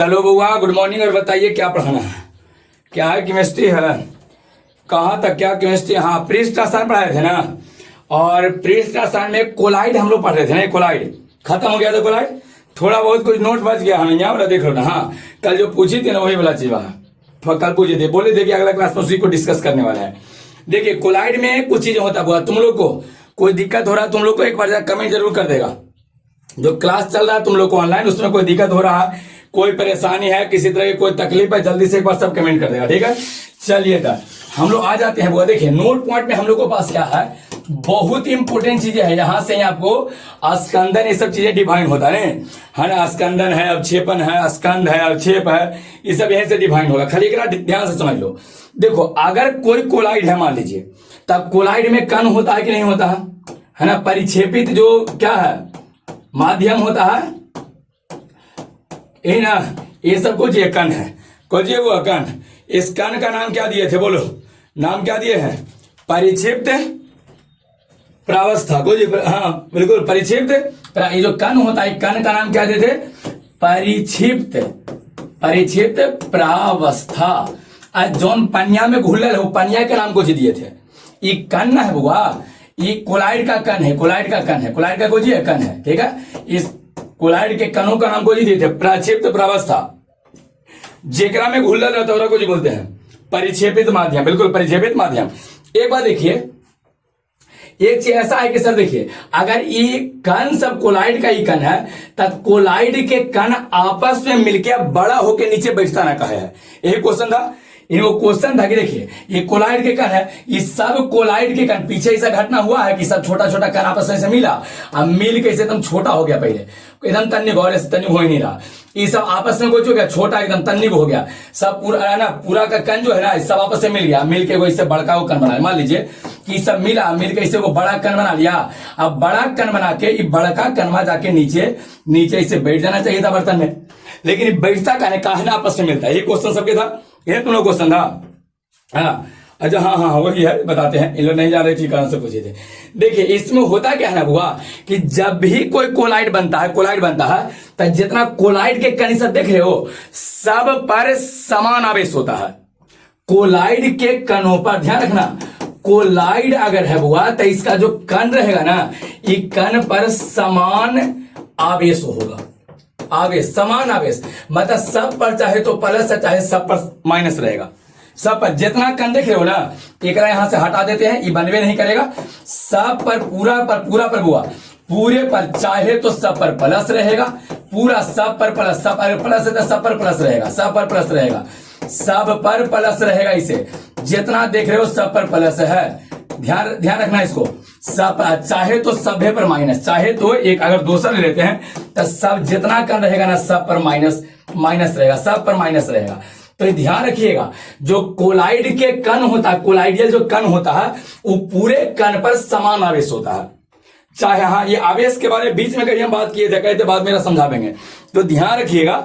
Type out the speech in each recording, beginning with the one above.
Hello बुआ, good morning. और बताइए क्या पढ़ाना है? क्या है? केमिस्ट्री है? कहाँ तक? क्या केमिस्ट्री? हाँ, पृष्ठ आसान पढ़ाए थे ना। और पृष्ठ आसान में कोलाइड हम लोग पढ़ रहे थे ना। कोलाइड खत्म हो गया था। कोलाइड थोड़ा बहुत कुछ नोट बच गया हमें, यहाँ वाला देख लो ना। हाँ, कल जो पूछी थी ना वही वाला चीज वहाँ कल पूछे थे, बोले थे कि अगला क्लास में उसी को डिस्कस करने वाला है। देखिए कोलाइड में कुछ चीजें होता बुआ, तुम लोग को कोई दिक्कत हो रहा है तुम लोग को एक बार कमेंट जरूर कर देगा। जो क्लास चल रहा है तुम लोग को ऑनलाइन, उसमें कोई दिक्कत हो रहा है, कोई परेशानी है, किसी तरह की कोई तकलीफ है, जल्दी से एक बार सब कमेंट कर देगा, ठीक है। चलिएगा हम लोग आ जाते हैं। वो देखिए नोट पॉइंट में हम लोग के पास क्या है, बहुत इंपोर्टेंट चीजें हैं। यहां से आपको स्कंदन ये सब चीजें डिफाइन होता है ना। स्कंदन है, अवक्षेपण है, स्कंद है, अवक्षेप है, ये सब यहीं से डिफाइन होगा। खाली ध्यान से समझ लो। देखो अगर कोई कोलाइड है मान लीजिए, तब कोलाइड में कण होता है कि नहीं होता है ना। परिक्षेपित जो क्या है माध्यम होता है, यही ना। ये सब कुछ ये कण है, कुछ वो कण। इस कण का नाम क्या दिए थे बोलो? नाम क्या दिए हैं? परिक्षिप्त प्रावस्था। कुछ हाँ बिल्कुल, परिक्षिप्त। ये जो कण होता है कण का नाम क्या देते थे? परिक्षिप्त प्रावस्था। आज जौन पनिया में घुलल है वो पनिया के नाम कुछ दिए थे। ये कण ना है बुआ, ये कोलाइड का कण है। कोलाइड का कण है, कोलाइड का कुछ कण है, ठीक है। इस कोलाइड के कणों का नाम को दिए थे प्रक्षेपित प्रावस्था। जेकरा में घुलल रहता है कुछ बोलते हैं परिक्षेपित माध्यम। बिल्कुल परिक्षेपित माध्यम। एक बात देखिए, एक चीज ऐसा है कि सर देखिए अगर ये कण सब कोलाइड का ही कण है तब कोलाइड के कण आपस में मिलकर बड़ा होकर नीचे बैठता ना कहे है। यही क्वेश्चन था। वो क्वेश्चन था कि देखिए ये कोलाइड के कण है, ये सब कोलाइड के कण, पीछे ऐसा घटना हुआ है कि सब छोटा छोटा कण आपस में से मिला, अब मिल के एकदम छोटा हो गया। पहले एकदम तन्निक हो रहा, तन्निक हो ही नहीं रहा। ये सब आपस में कुछ हो गया, छोटा एकदम तन्निक हो गया। सब पूरा ना, पूरा का कण जो है ना सब आपस में मिल गया, मिल के वो इससे बड़का वो कण बना। मान लीजिए कि सब मिला, मिल के इसे वो बड़ा कण बना लिया। अब बड़ा कण बना के ये बड़का कणवा जाके नीचे इसे बैठ जाना चाहिए था बर्तन में, लेकिन बैठता काहे ना आपस में मिलता है। ये क्वेश्चन सबके था, ये तुम लोग क्वेश्चन था। हाँ अच्छा, हाँ हाँ वही है, बताते हैं। इन लोग नहीं जा रहे थे, कारण से पूछे थे। देखिए इसमें होता क्या है ना बुआ कि जब भी कोई कोलाइड बनता है तो जितना कोलाइड के कण सब देख रहे हो सब पर समान आवेश होता है। कोलाइड के कणों पर ध्यान रखना, कोलाइड अगर है बुआ तो इसका जो कण रहेगा ना, ये कण पर समान आवेश होगा। आवेश, समान आवेश मतलब सब पर चाहे तो प्लस है, चाहे सब पर माइनस रहेगा। सब पर जितना कण देख रहे हो ना, एक यहां से हटा देते हैं, ये बनवे नहीं करेगा। सब पर पूरा पर बुआ, पूरे पर चाहे तो सब पर प्लस रहेगा, पूरा सब पर प्लस, सब पर प्लस है तो सब पर प्लस रहेगा, सब पर प्लस रहेगा, सब पर प्लस रहेगा। इसे जितना देख रहे हो सब पर प्लस है। ध्यान रखना इसको। सब चाहे तो सभे पर माइनस, चाहे तो एक अगर दूसरा ले लेते हैं तो सब जितना कण रहेगा ना सब पर माइनस रहेगा, सब पर माइनस रहेगा। तो ये ध्यान रखिएगा, जो कोलाइड के कण होता है, कोलाइडियल जो कण होता है वो पूरे कण पर समान आवेश होता है। चाहे हाँ ये आवेश के बारे में बीच में कहीं हम बात किए थे, कहते बाद मेरा समझावेंगे। तो ध्यान रखिएगा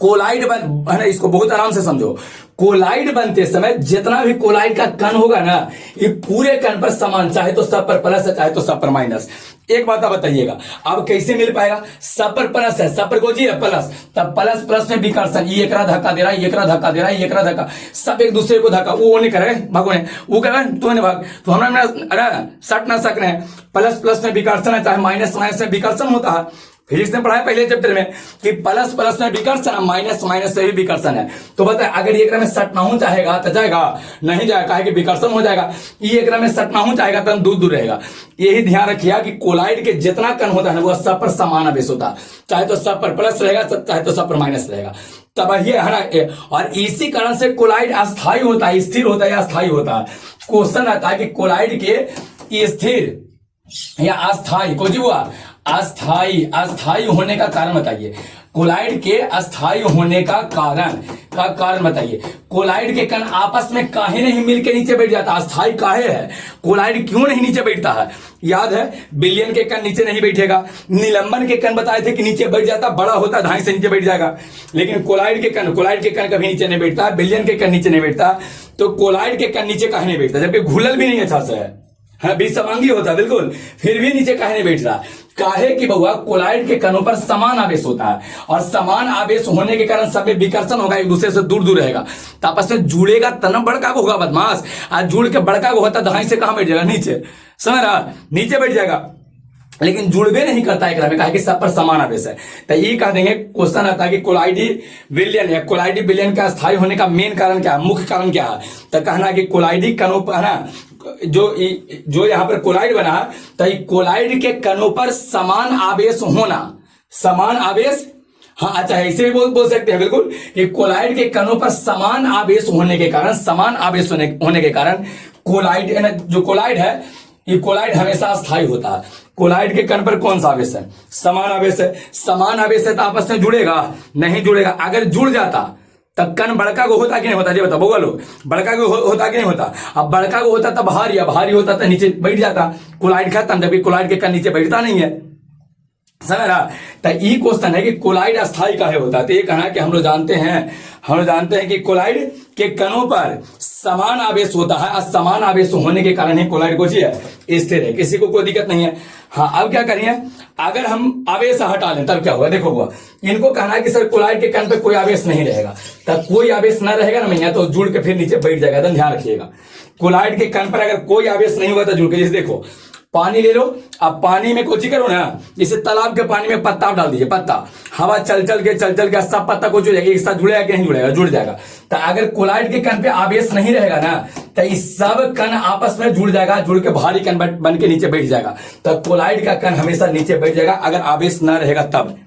कोलाइड है ना, इसको बहुत आराम से समझो। कोलाइड बनते समय जितना भी कोलाइड का कण होगा ना ये पूरे कण पर समान, चाहे तो सब पर प्लस है, चाहे तो सब पर माइनस। एक बात आप बताइएगा अब कैसे मिल पाएगा? सब पर प्लस है, सब पर कोई है प्लस, तब प्लस प्लस में विकर्षण, ये एकरा धक्का दे रहा है, ये एकरा धक्का दे रहा है, ये एकरा धक्का, सब एक दूसरे को धक्का। वो नहीं करे भागो ने, वो कह तू ने भाग, तो हमारा अरे सट ना सक रहे। प्लस प्लस में विकर्षण है, चाहे माइनस माइनस में विकर्षण होता है। फिजिक्स ने पढ़ाया पहले चैप्टर में कि प्लस प्लस में विकर्षण है, माइनस माइनस से भी विकर्षण है। तो बताए अगर ये में सट ना हो चाहेगा तो जाएगा नहीं जाएगा, काहे कि विकर्षण हो जाएगा। ये में सट ना हो चाहेगा तो दूर रहेगा। यही ध्यान रखिएगा कि कोलाइड के जितना कण होता है ना वो सब पर समान आवेश होता है, चाहे तो सब पर प्लस रहेगा, चाहे तो सब पर माइनस रहेगा। तब ये है ना, और इसी कारण से कोलाइड अस्थायी होता है, स्थिर होता है या अस्थायी होता है। क्वेश्चन आता है कि कोलाइड के स्थिर या अस्थायी को जी हुआ अस्थायी होने का कारण बताइए। कोलाइड के अस्थायी होने का कारण बताइए। कोलाइड के कण आपस में काहे नहीं मिलके नीचे बैठ जाता? अस्थायी काहे है? कोलाइड क्यों नहीं नीचे बैठता है? याद है बिलियन के कण नीचे नहीं बैठेगा। निलंबन के कण बताए थे कि नीचे बैठ जाता, बड़ा होता धाई से नीचे बैठ जाएगा। लेकिन कोलाइड के कण कभी नीचे नहीं बैठता, बिलियन के कण नीचे नहीं बैठता। तो कोलाइड के कण नीचे काहे नहीं बैठता? जबकि घुलल भी नहीं अच्छा से है, हाँ बीच समांगी होता बिल्कुल, फिर भी नीचे काहे नहीं बैठ रहा? काहे कि बउआ कोलाइड के कणों पर समान आवेश होता है, और समान आवेश होने के कारण सब में विकर्षण होगा, एक दूसरे से दूर दूर रहेगा, तो आपस में जुड़ेगा तब ना बड़का को होगा बदमाश। आज जुड़ के बड़का को होता दहाई से कहां बैठ जाएगा, नीचे, समझ रहा, नीचे बैठ जाएगा, लेकिन जुड़बे नहीं करता है में, कहा कि सब पर समान आवेश है। तो ये कह देंगे, क्वेश्चन आता है कि कोलाइडी विलयन है, कोलाइडी विलयन का स्थायी होने का मेन कारण क्या है, मुख्य कारण क्या है, तो कहना कि कोलाइडी कणों पर ना जो यहाँ पर कोलाइड बना, तो कोलाइड के कणों पर समान आवेश होना, समान आवेश, हाँ अच्छा ऐसे भी बोल सकते हैं बिल्कुल कि कोलाइड के कणों पर समान आवेश होने के कारण, समान आवेश होने के कारण कोलाइड, जो कोलाइड है ये कोलाइड हमेशा स्थायी होता है। कोलाइड के कण पर कौन सा आवेश है, समान आवेश है, समान आवेश है तो आपस में जुड़ेगा नहीं जुड़ेगा, अगर जुड़ जाता तब कण बड़का को होता कि नहीं होता, जी बताओ बउआ लोग, बड़का को होता कि नहीं होता, अब बड़का को होता तब भारी, भारी होता तो नीचे बैठ जाता, कोलाइड खत्म, जबकि कोलाइड के कण नीचे बैठता नहीं है, समझ रहा। तो ये क्वेश्चन है कि कोलाइड अस्थायी काहे होता है, तो ये कहना कि हम लोग जानते हैं कि कोलाइड के कणों पर समान आवेश होता है, और समान आवेश होने के कारण ही कोलाइड को स्थिर है, किसी को कोई दिक्कत नहीं है। हाँ अब क्या करिए, अगर हम आवेश हटा लें तब क्या होगा, देखो हुआ इनको कहना है कि सर कोलाइड के कण पे कोई आवेश नहीं रहेगा, तब कोई आवेश ना रहेगा ना भैया तो जुड़ के फिर नीचे बैठ जाएगा, एकदम ध्यान रखिएगा। कोलाइड के कण पर अगर कोई आवेश नहीं हुआ तो जुड़ के, जैसे देखो पानी ले लो, अब पानी में कोची करो ना, जैसे तालाब के पानी में पत्ता डाल दीजिए, पत्ता हवा चल चल के सब पत्ता को जो एक साथ जुड़ेगा कि नहीं जुड़ेगा, जुड़ जाएगा। तो अगर कोलाइड के कण पे आवेश नहीं रहेगा ना तो इस सब कण आपस में जुड़ जाएगा, जुड़ के भारी कण बन के नीचे बैठ जाएगा, तो कोलाइड का कण हमेशा नीचे बैठ जाएगा अगर आवेश न रहेगा तब।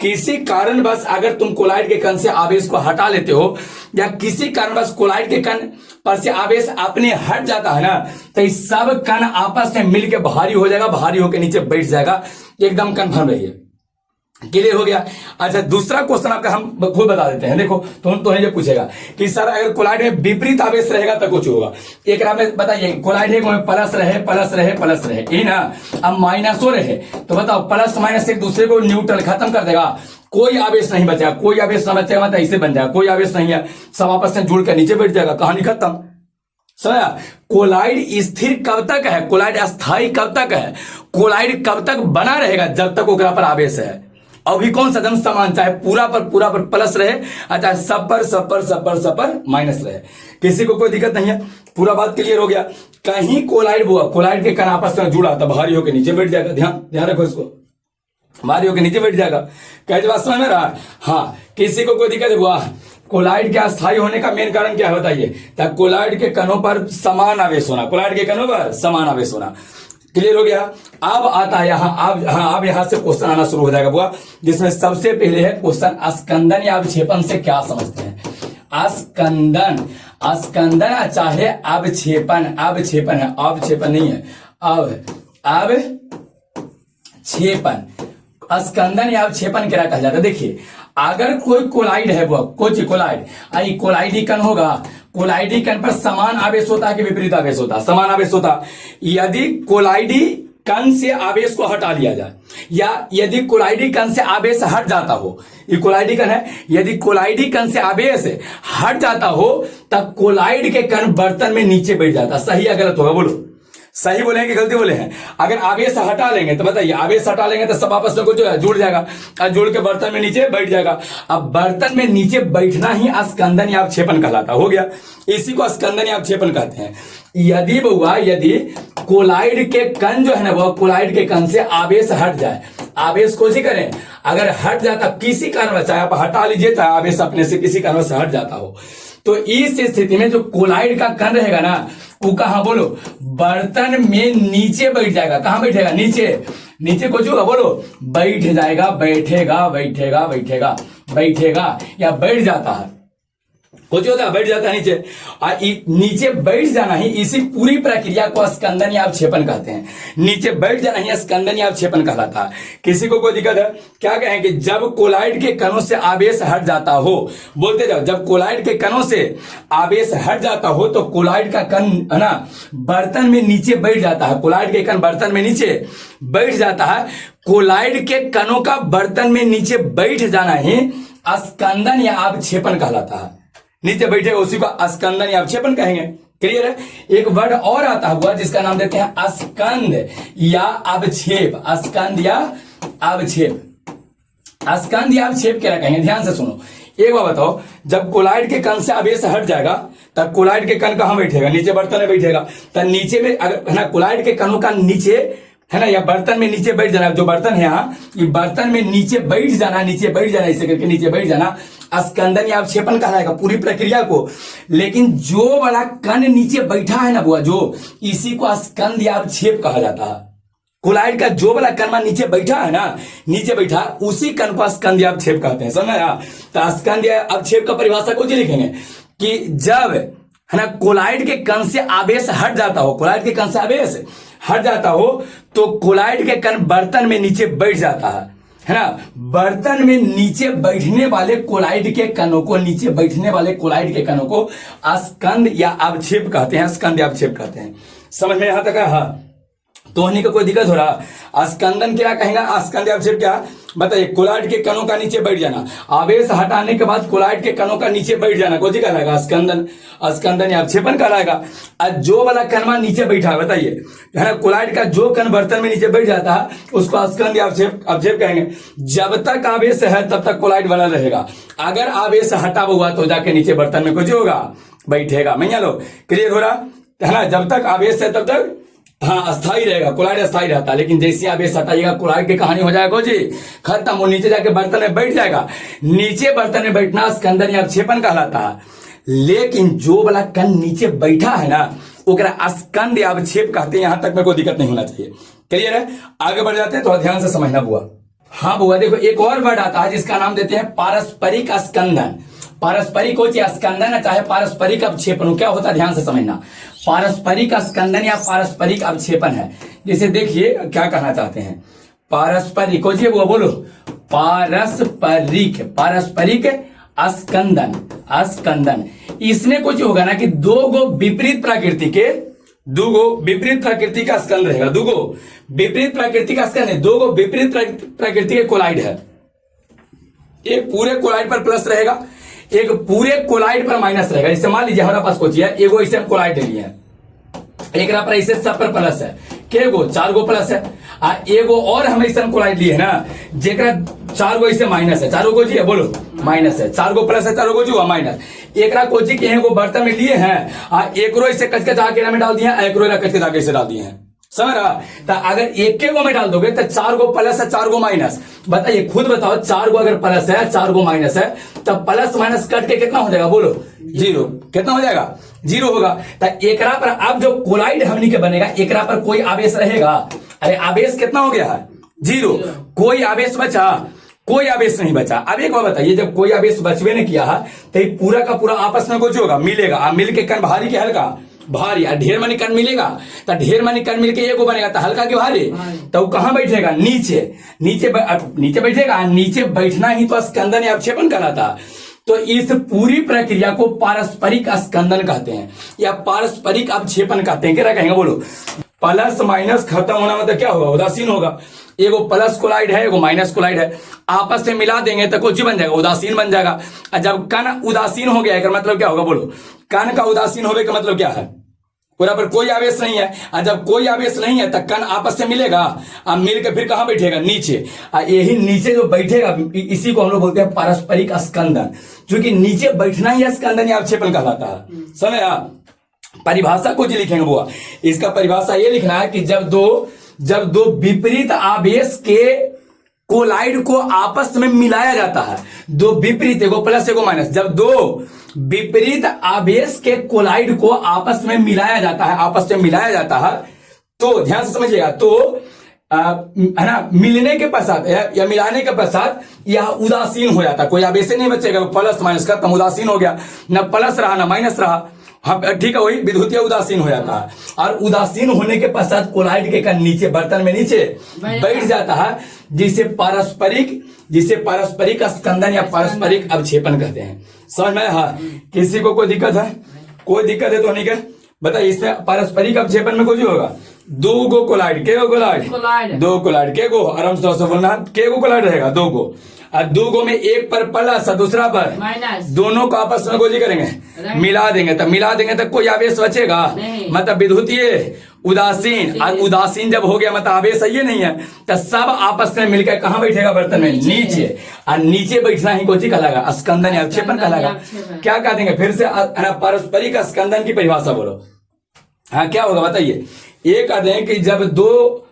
किसी कारणवश अगर तुम कोलाइड के कण से आवेश को हटा लेते हो, या किसी कारणवश कोलाइड के कण पर से आवेश अपने हट जाता है ना, तो इस सब कण आपस में मिलकर भारी हो जाएगा, भारी होकर नीचे बैठ जाएगा, एकदम कन्फर्म रहिए। क्लियर हो गया। अच्छा दूसरा क्वेश्चन आपका हम खुद बता देते हैं, देखो तो ये पूछेगा कि सर अगर कोलाइड में विपरीत आवेश रहेगा तो कुछ होगा, एक में बताइए कोलाइड है प्लस रहे प्लस रहे प्लस रहे, ये ना, अब माइनसो रहे तो बताओ प्लस माइनस एक दूसरे को न्यूट्रल खत्म कर देगा, कोई आवेश नहीं बचेगा, कोई आवेश ना बचेगा मतलब ऐसे बन जाएगा, कोई आवेश नहीं है, सब आपस में जुड़ कर नीचे बैठ जाएगा, कहानी खत्म। समझा। कोलाइड स्थिर कब तक है, कोलाइड अस्थायी कब तक है, कोलाइड कब तक बना रहेगा, जब तक ओकरा पर आवेश है। अभी कौन सा एकदम समान, चाहे पूरा पर प्लस रहे, चाहे सब पर माइनस रहे, किसी को कोई दिक्कत नहीं है। पूरा बात क्लियर हो गया। कहीं कोलाइड हुआ, कोलाइड के कण आपस में जुड़ा तो भारी होकर नीचे बैठ जाएगा, ध्यान रखो इसको, भारी होकर नीचे बैठ जाएगा। कैसे बात समझ में रहा। हाँ किसी को कोई दिक्कत हुआ, कोलाइड के अस्थायी होने का मेन कारण क्या है बताइए, तब कोलाइड के कणों पर समान आवेश होना, कोलाइड के कणों पर समान आवेश होना। क्लियर हो गया। अब आता है अब यहां से क्वेश्चन आना शुरू हो जाएगा बुआ, जिसमें सबसे पहले है क्वेश्चन स्कंदन या अवक्षेपण से क्या समझते हैं। स्कंदन चाहे अवक्षेपण है, अवक्षेपण नहीं है, अवक्षेपण, स्कंदन या अवक्षेपण क्या कहा जाता है। देखिए अगर कोई कोलाइड है, वो कोई कोलाइड कोलाइडी कण होगा, कोलाइडी कण पर समान आवेश होता है कि विपरीत आवेश होता है, समान आवेश होता। यदि कोलाइडी कण से आवेश को हटा लिया जाए, या यदि कोलाइडी कण से आवेश हट जाता हो, ये कोलाइडी कण है, यदि कोलाइडी कण से आवेश हट जाता हो तब कोलाइड के कण बर्तन में नीचे बैठ जाता। सही या गलत होगा बोलो, सही बोले हैं कि गलती बोले हैं। अगर आवेश हटा लेंगे तो बताइए, आवेश हटा लेंगे तो सब आपस में कुछ जुड़ जाएगा, और जुड़ के बर्तन में नीचे बैठ जाएगा। अब बर्तन में नीचे बैठना ही स्कंदन या अवक्षेपण कहलाता, हो गया, इसी को स्कंदन या अवक्षेपण कहते हैं। यदि कोलाइड के कण जो है ना, वो कोलाइड के कण से आवेश हट जाए, आवेश को ही करें, अगर हट जाता किसी कारण, चाहे आप हटा लीजिए चाहे आवेश अपने से किसी कारण से हट जाता हो, तो इस स्थिति में जो कोलाइड का कण रहेगा ना, वो कहां बोलो, बर्तन में नीचे बैठ जाएगा। कहां बैठेगा, नीचे कुछ होगा बोलो, बैठ जाएगा, बैठेगा या बैठ जाता है, कुछ होता है बैठ जाता है नीचे, और नीचे बैठ जाना ही, इसी पूरी प्रक्रिया को स्कंदन या अवक्षेपण कहते हैं। नीचे बैठ जाना ही स्कंदन या अवक्षेपण कहलाता है। किसी को कोई दिक्कत है क्या, कहें कि जब कोलाइड के कणों से आवेश हट जाता हो, बोलते जाओ, जब कोलाइड के कणों से आवेश हट जाता हो तो कोलाइड का कण है ना बर्तन में नीचे बैठ जाता है, कोलाइड के कण बर्तन में नीचे बैठ जाता है। कोलाइड के कणों का बर्तन में नीचे बैठ जाना ही स्कंदन या अवक्षेपण कहलाता है। नीचे बैठे उसी को स्कंदन या अवक्षेपण कहेंगे। क्लियर है। एक वर्ड और आता हुआ जिसका नाम देते हैं स्कंद या अवक्षेप, स्कंद या अवक्षेप, स्कंद या अवक्षेप क्या कहेंगे, ध्यान से सुनो। एक बात बताओ, जब कोलाइड के कण से आवेश हट जाएगा तब कोलाइड के कण कहां बैठेगा, नीचे बर्तन में बैठेगा। तब नीचे में अगर है ना कोलाइड के कणों का नीचे है ना, या बर्तन में नीचे बैठ जाना, जो बर्तन है यहाँ, ये बर्तन में नीचे बैठ जाना, नीचे बैठ जाना, इसे करके नीचे बैठ जाना स्कंदन या अवक्षेपण कहलाएगा पूरी प्रक्रिया को। लेकिन जो वाला कण नीचे बैठा है ना बुआ, जो इसी को स्कंद या अवक्षेप कहा जाता है। कोलाइड का जो वाला कण नीचे बैठा है ना, नीचे बैठा, उसी कण को स्कंद या अवक्षेप कहते हैं, समझ आया। तो स्कंद या अवक्षेप का परिभाषा को लिखेंगे कि जब है ना कोलाइड के कण से आवेश हट जाता हो, कोलाइड के कण से आवेश हट जाता हो तो कोलाइड के कण बर्तन में नीचे बैठ जाता है ना। बर्तन में नीचे बैठने वाले कोलाइड के कणों को, नीचे बैठने वाले कोलाइड के कणों को स्कंद या अवक्षेप कहते हैं, स्कंद या अवक्षेप कहते हैं। समझ में यहां तक है? हाँ, तो होने का कोई दिक्कत हो रहा। स्कंदन क्या कहेंगे, स्कंद या अवक्षेप क्या बताइए, कोलाइड के कणों का नीचे बैठ जाना, आवेश हटाने के बाद कोलाइड के कणों का नीचे बैठ जाना, कौन सी कहलाएगा, स्कंदन, स्कंदन या अवक्षेपण कहलाएगा। जो वाला कण नीचे बैठा है बताइए, है ना, कोलाइड का जो कण बर्तन में नीचे बैठ जाता है उसको स्कंद या अवक्षेप कहेंगे। जब तक आवेश है तब तक कोलाइड बना रहेगा, अगर आवेश हटा हुआ तो जाके नीचे बर्तन में कुछ होगा, बैठेगा। मैं लो क्लियर हो रहा है ना। जब तक आवेश है तब तक हाँ अस्थाई रहेगा, कोलाइड अस्थाई रहता है। लेकिन जैसे आवेश हटाइएगा कोलाइड की कहानी हो जाएगा जी खत्म, वो नीचे जाके बर्तन में बैठ जाएगा। नीचे बर्तन में बैठना स्कंदन या अवक्षेपण कहलाता है। लेकिन जो वाला कण नीचे बैठा है ना, ओकरा स्कंद या अवक्षेप कहते हैं। यहां तक में कोई दिक्कत नहीं होना चाहिए, क्लियर है। आगे बढ़ जाते हैं, थोड़ा ध्यान से समझना बुआ। हाँ बुआ देखो, एक और वर्ड आता है जिसका नाम देते हैं पारस्परिक स्कंदन। पारस्परिक हो चाहे स्कंदन चाहे पारस्परिक अवक्षेपण, क्या होता है ध्यान से समझना। पारस्परिक स्कंदन या पारस्परिक अवक्षेपण है। जैसे देखिए क्या कहना चाहते हैं, पारस्परिक हो जी वो बोलो, पारस्परिक, पारस्परिक स्कंदन, स्कंदन। इसमें कुछ होगा ना कि दो गो विपरीत प्रकृति के, दो गो विपरीत प्रकृति का स्कंद रहेगा, दो गो विपरीत प्रकृति का स्कंद है, दो गो विपरीत प्रकृति के कोलाइड है। एक पूरे कोलाइड पर प्लस रहेगा, एक पूरे कोलाइड पर माइनस रहेगा। जैसे मान लीजिए हमारे पास कुछ है, एगो ऐसे हम कोलाइड ले लिए, एक पर ऐसे सब पर प्लस है, के गो 4 गो प्लस है, आ एगो और हम ऐसे कोलाइड लिए है ना, जेकरा 4 गो ऐसे माइनस है, 4 गो जी है बोलो माइनस है, 4 गो प्लस है, 4 गो जो माइनस। एकरा कोची के एगो बर्तन में लिए हैं, आ एकरो ऐसे कचकचा के में डाल दिए हैं, एकरो कचकचा के ऐसे डाल दिए हैं, समझ रहा। तो अगर एक गो में डाल दोगे तो 4 गो प्लस है, 4 गो माइनस। बताइए खुद बताओ, 4 गो अगर प्लस है 4 गो माइनस है, तब प्लस माइनस कट के कितना हो जाएगा बोलो, 0। कितना हो जाएगा, 0 होगा। तो एकरा पर अब जो कोलाइड हमनी के बनेगा, एकरा पर कोई आवेश रहेगा। अरे आवेश कितना हो गया है, 0। कोई आवेश बचा, कोई आवेश नहीं बचा। अब एक बात बताइए, जब कोई आवेश बचवे ने किया है तो पूरा का पूरा आपस में कुछ होगा, मिलेगा। मिल के कण भारी के हल्का, भारी, ढेर मानी कण मिलेगा तो ढेर मानी कण मिलके एगो बनेगा, तो हल्का के भारी, तो कहां बैठेगा, नीचे। नीचे बैठेगा, नीचे बैठना ही तो स्कंदन या अवक्षेपण कहलाता। तो इस पूरी प्रक्रिया को पारस्परिक स्कंदन कहते हैं या पारस्परिक अवक्षेपण कहते हैं। क्या कहेंगे बोलो, प्लस माइनस खत्म होना मतलब क्या होगा, उदासीन होगा। एगो प्लस कोलाइड है, एगो माइनस कोलाइड है, आपस में मिला देंगे तो कुछ बन जाएगा, उदासीन बन जाएगा। और जब कण उदासीन हो गया है मतलब क्या होगा बोलो, कण का उदासीन होने का मतलब क्या है, पूरा पर कोई आवेश नहीं है। और जब कोई आवेश नहीं है तो कण आपस से मिलेगा, और मिल के फिर कहां बैठेगा, नीचे। और यही नीचे जो बैठेगा इसी को हम लोग बोलते हैं पारस्परिक स्कंदन, जो कि नीचे बैठना ही स्कंदन या अवक्षेपण कहलाता है। समझ परिभाषा को जी लिखेंगे बुआ, इसका परिभाषा ये लिखना है कि जब दो विपरीत आवेश के कोलाइड को आपस में मिलाया जाता है, दो विपरीत, एगो प्लस एगो माइनस, जब दो विपरीत आवेश के कोलाइड को आपस में मिलाया जाता है, आपस में मिलाया जाता है, तो ध्यान से समझिएगा, तो है ना, मिलने के पश्चात या मिलाने के पश्चात यह उदासीन हो जाता है, कोई आवेश नहीं बचेगा, प्लस माइनस का तम उदासीन हो गया, न प्लस रहा न माइनस रहा, हाँ ठीक है, वही विद्युतीय उदासीन हो जाता है। और उदासीन होने के पश्चात कोलाइड के कण नीचे बर्तन में नीचे बैठ जाता है, जिसे पारस्परिक स्कंदन या पारस्परिक अवक्षेपण कहते हैं। समझ में? हाँ, किसी को कोई दिक्कत है, कोई दिक्कत है तो नहीं क्या बताइए, इसमें पारस्परिक अवक्षेपण में कुछ होगा, दो गो कोलाइड, के गो कोलाइड, दो कोलाइड, के गो आराम से बोलना, के गो कोलाइड रहेगा, दो गो, और दो गो में एक पर प्लस और दूसरा पर माइनस, दोनों को आपस में गोजी करेंगे, मिला देंगे, तब मिला देंगे तब कोई आवेश बचेगा, मतलब विद्युतीय उदासीन, और उदासीन जब हो गया मतलब आवेश ये नहीं है, तो सब आपस में मिलकर कहाँ बैठेगा बर्तन में, नीचे, और नीचे बैठना ही कोची कहलाएगा, स्कंदन या अवक्षेपण कहलाएगा। क्या कह देंगे फिर से, पारस्परिक स्कंदन की परिभाषा बोलो। हाँ क्या होगा बताइए। ये कह दें कि जब दो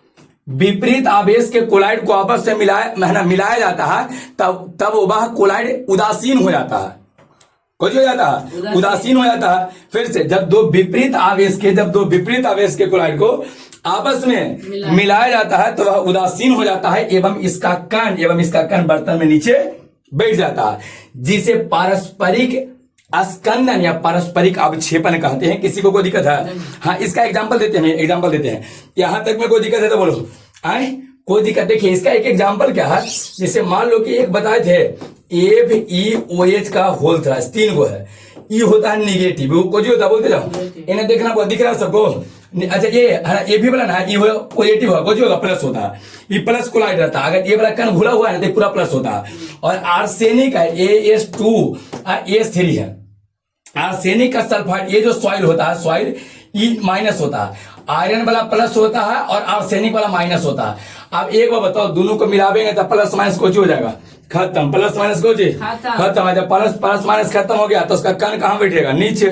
विपरीत आवेश के कोलाइड को आपस से मिलाया जाता है, तब वह कोलाइड उदासीन हो जाता है, कुछ हो जाता है, उदासीन हो जाता है। फिर से जब दो विपरीत आवेश के कोलाइड को आपस में मिलाया जाता है तो वह उदासीन हो जाता है, एवं इसका कण बर्तन में नीचे बैठ जाता है, जिसे पारस्परिक स्कंदन या पारस्परिक अवक्षेपण कहते हैं। किसी को कोई दिक्कत है? हाँ, इसका एग्जांपल देते हैं, यहां तक में कोई दिक्कत है तो बोलो। आए कोई दिक्कत? देखिए इसका एक एग्जांपल क्या है, जैसे मान लो कि एक बताए थे FeOH का होल थ्राइस, 3 गो है, ई होता है निगेटिव, वो जो होता है बोलते जाओ, इन्हें देखना बहुत दिख रहा है सबको। अच्छा ये भी वाला ना, ये पॉजिटिव है, जो होगा प्लस होता है, ये प्लस कोलाइड रहता है। अगर ये वाला कण घुला हुआ है तो पूरा प्लस होता है। और आर्सेनिक है AS2 AS3 है, आर्सेनिक का सल्फाइड, ये जो सॉइल होता है, सॉइल ई माइनस होता है, आयरन वाला प्लस होता है और आर्सेनिक वाला माइनस होता है। अब एक बार बताओ, दोनों को मिलावेंगे तो प्लस माइनस कुछ हो जाएगा, खत्म, प्लस माइनस कुछ खत्म है। जब प्लस माइनस खत्म हो गया तो उसका कण कहाँ बैठेगा, नीचे।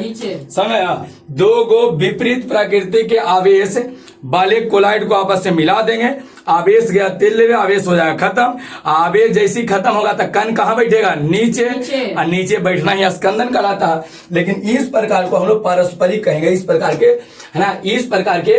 समझ, दो गो विपरीत प्रकृति के आवेश वाले कोलाइड को आपस से मिला देंगे, आवेश गया तेल ले, आवेश हो जाएगा खत्म। आवेश जैसी खत्म होगा तो कण कहाँ बैठेगा, नीचे, और नीचे बैठना ही स्कंदन कहलाता है। लेकिन इस प्रकार को हम लोग पारस्परिक कहेंगे, इस प्रकार के है ना, इस प्रकार के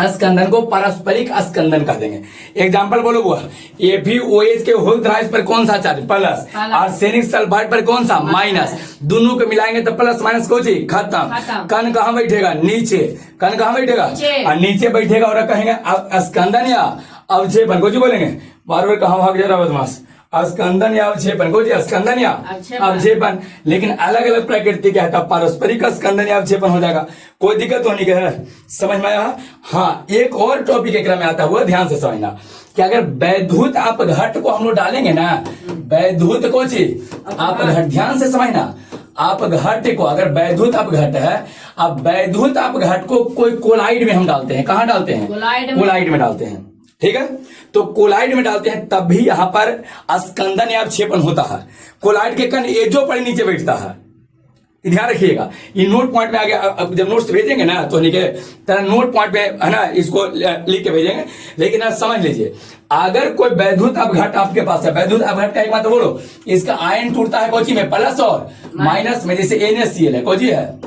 स्कंदन को पारस्परिक स्कंदन कह देंगे। एग्जाम्पल बोलो बुआ, FeOH के होल थ्राइस पर कौन सा चार्ज, प्लस, आर्सेनिक सल्फाइड पर कौन सा, माइनस, दोनों को मिलाएंगे तो प्लस माइनस को जी खत्म, कण कहाँ बैठेगा, नीचे, कण कहाँ बैठेगा, और नीचे बैठेगा। और कहेंगे स्कंदन या अवक्षेपण को जी बोलेंगे, बार बार कहाँ भाग जा रहा बदमाश, स्कंदन या अवक्षेपण को जी, स्कंदन या अवक्षेपण, लेकिन अलग अलग प्रकृति का है, तब पारस्परिक स्कंदन या अवक्षेपण हो जाएगा। कोई दिक्कत होने के है, समझ में आया? हाँ, एक और टॉपिक एक में आता हुआ ध्यान से समझना कि अगर वैद्युत अपघट को हम लोग डालेंगे ना, वैद्युत को जी अपघट, ध्यान से समझना, अपघट को, अगर वैद्युत अपघट है, अब वैद्युत अपघट को कोई कोलाइड में हम डालते हैं, कहाँ डालते हैं, कोलाइड में डालते हैं, ठीक है। तो कोलाइड में डालते हैं तब भी यहां पर स्कंदन या अवक्षेपण होता है। कोलाइड के कण एजो पर नीचे बैठता है, ध्यान रखिएगा। ये नोट पॉइंट में आगे, अब जब नोट्स भेजेंगे ना तो तरह नोट पॉइंट में है ना, इसको लिख के भेजेंगे। लेकिन आप समझ लीजिए, अगर कोई वैद्युत अपघट आपके पास है, वैद्युत अपघट का एक बात बोलो, इसका आयन टूटता है कोची में, प्लस और माइनस में, जैसे NaCl है, कोची है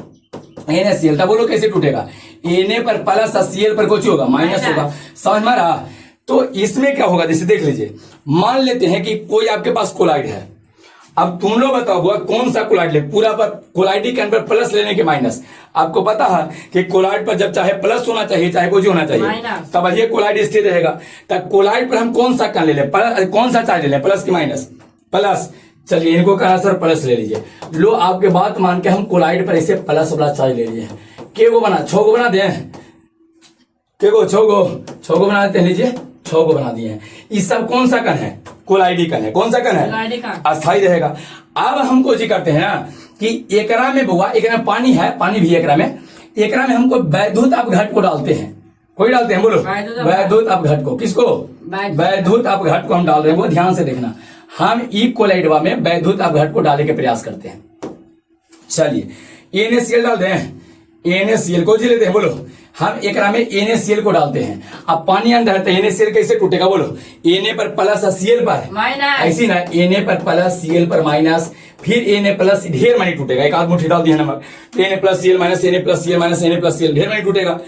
NaCl, तब बोलो कैसे टूटेगा, Na पर प्लस और Cl पर कोची होगा, माइनस होगा। समझ में आ रहा? तो इसमें क्या होगा, जैसे देख लीजिए, मान लेते हैं कि कोई आपके पास कोलाइड है, अब तुम लोग बताओ हुआ कौन सा कोलाइड ले, पूरा पर कोलाइड के पर प्लस लेने के माइनस। आपको पता है कि कोलाइड पर जब चाहे प्लस होना चाहिए चाहे कुछ होना चाहिए, तब ये कोलाइड स्थिर रहेगा। तब कोलाइड पर हम कौन सा कण ले लें, कौन सा चार्ज ले लें, प्लस की माइनस, प्लस। चलिए इनको कहा सर प्लस ले लीजिए, लो आपके बात मान के हम कोलाइड पर ऐसे प्लस वाला चार्ज ले लीजिए। के को बना, 6 को बना दें, के को 6 को बना देते हैं, लीजिए 6 को बना दिए हैं। ये सब कौन सा कण है, कोलाइडी कण है। कौन सा कण है, अस्थाई रहेगा। अब हमको जी करते हैं ना कि एकरा में बुआ, एकरा में पानी है, पानी भी एकरा में हमको वैद्युत अपघट को डालते हैं। कोई डालते हैं, बोलो वैद्युत अपघट को, किसको, वैद्युत अपघट को हम डाल रहे हैं, वो ध्यान से देखना। हम ई कोलाइडवा में वैद्युत अपघट को डालने के प्रयास करते हैं। चलिए NaCl डाल दें, NaCl को जी लेते हैं, बोलो हम एकरा में NaCl को डालते हैं। अब पानी अंदर है तो NaCl कैसे टूटेगा, बोलो Na पर प्लस Cl पर माइनस, ऐसी ना Na पर प्लस Cl पर माइनस, फिर Na प्लस, ढेर मानी टूटेगा, एक आध मुट्ठी डाल दिया नमक, Na plus Cl minus, Na plus Cl minus, Na plus Cl, ढेर मानी टूटेगा।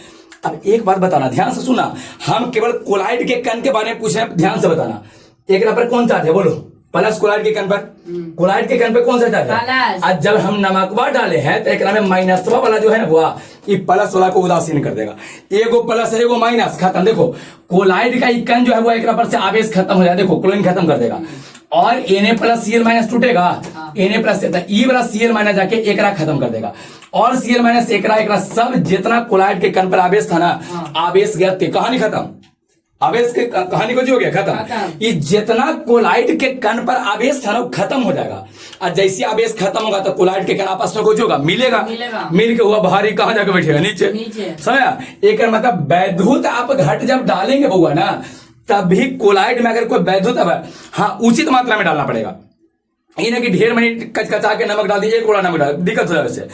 अब एक बात बताना, ध्यान से सुना, हम केवल कोलाइड के कण के बारे में पूछ रहे हैं, ध्यान से बताना। एकरा पर कौन चार्ज है, बोलो प्लस, कोलाइड के कण पर, कोलाइड के कण पे कौन सा चार्ज है। आज जब हम नमकवा डाले हैं तो एकरा में माइनसवा वाला जो है ना बुआ, ये प्लस वाला को उदासीन कर देगा। एगो प्लस है, एगो माइनस, खत्म। देखो कोलाइड का कण जो है वो एक पर से आवेश खत्म हो जाए, देखो क्लोरीन खत्म कर देगा। और Na प्लस Cl माइनस टूटेगा, Na प्लस ई वाला Cl माइनस जाके एकरा खत्म कर देगा, और Cl माइनस एकरा सब जितना कोलाइड के कण पर आवेश था ना, आवेश गया, कहानी खत्म, आवेश के कहानी को जो हो गया खत्म। ये जितना कोलाइड के कण पर आवेश था ना वो खत्म हो जाएगा, और जैसे आवेश खत्म होगा तो कोलाइड के कण आपस में कुछ होगा, मिलेगा, मिल के हुआ भारी कहाँ जाकर बैठेगा, नीचे। समझा? एक मतलब वैद्युत आप घट जब डालेंगे बउआ ना, तभी कोलाइड में अगर कोई वैद्युत, हाँ उचित मात्रा में डालना पड़ेगा, ये ना कि ढेर मनी कचकचा के नमक डाल दिए, एक गोला नमक डाल, दिक्कत हो जाएगा। वैसे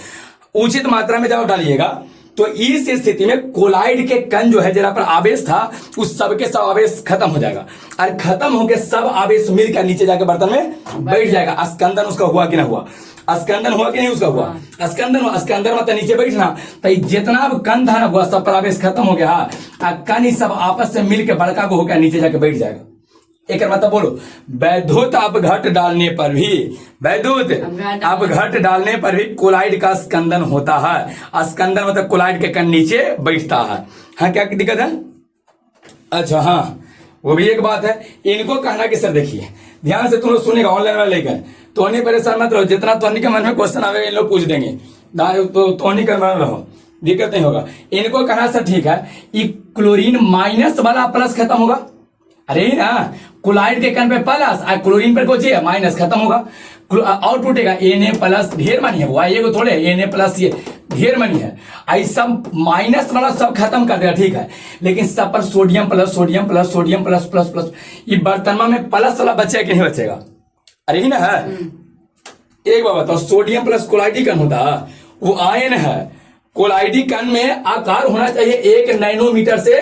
उचित मात्रा में जब आप डालिएगा तो इस स्थिति में कोलाइड के कण जो है जरा पर आवेश था उस सबके सब आवेश खत्म हो जाएगा, और खत्म होकर सब आवेश मिलकर नीचे जाकर बर्तन में बैठ जाएगा। स्कंदन उसका हुआ कि ना हुआ, स्कंदन हुआ कि नहीं उसका हुआ, स्कंदन मतलब नीचे बैठना, तो जितना कण था ना वो सब पर आवेश खत्म हो गया, कण सब आपस में मिलकर बड़का को होकर नीचे जाकर बैठ जाएगा। एक मतलब बोलो, वैद्युत अपघट डालने पर भी, वैद्युत अपघट डालने पर भी कोलाइड का स्कंदन होता है। स्कंदन मतलब कोलाइड के कण नीचे बैठता है। हाँ क्या दिक्कत है? अच्छा हाँ, वो भी एक बात है। इनको कहना कि सर देखिए ध्यान से तुम लोग सुनेगा, ऑनलाइन वाला लेकर तो नहीं परेशान मत रहो, जितना तो के मन में क्वेश्चन आवेगा इन लोग पूछ देंगे, तो नहीं कर रहो, दिक्कत नहीं होगा। इनको कहना सर ठीक है, ये क्लोरीन माइनस वाला प्लस खत्म होगा, अरे ना क्लोराइड के कण पे प्लस और क्लोरीन पर कुछ माइनस खत्म होगा, और टूटेगा Na प्लस, ढेर मानी है वो, ये को थोड़े Na प्लस ये ढेर मानी है, आई सब माइनस वाला सब खत्म कर देगा, ठीक है। लेकिन सब पर sodium plus sodium plus sodium plus plus plus, ये बर्तन में प्लस वाला बचेगा कि नहीं बचेगा? अरे ही ना है। एक बात बताओ, सोडियम प्लस कोलाइडी कण होता है, वो आयन है। कोलाइडी कण में आकार होना चाहिए 1 नैनोमीटर से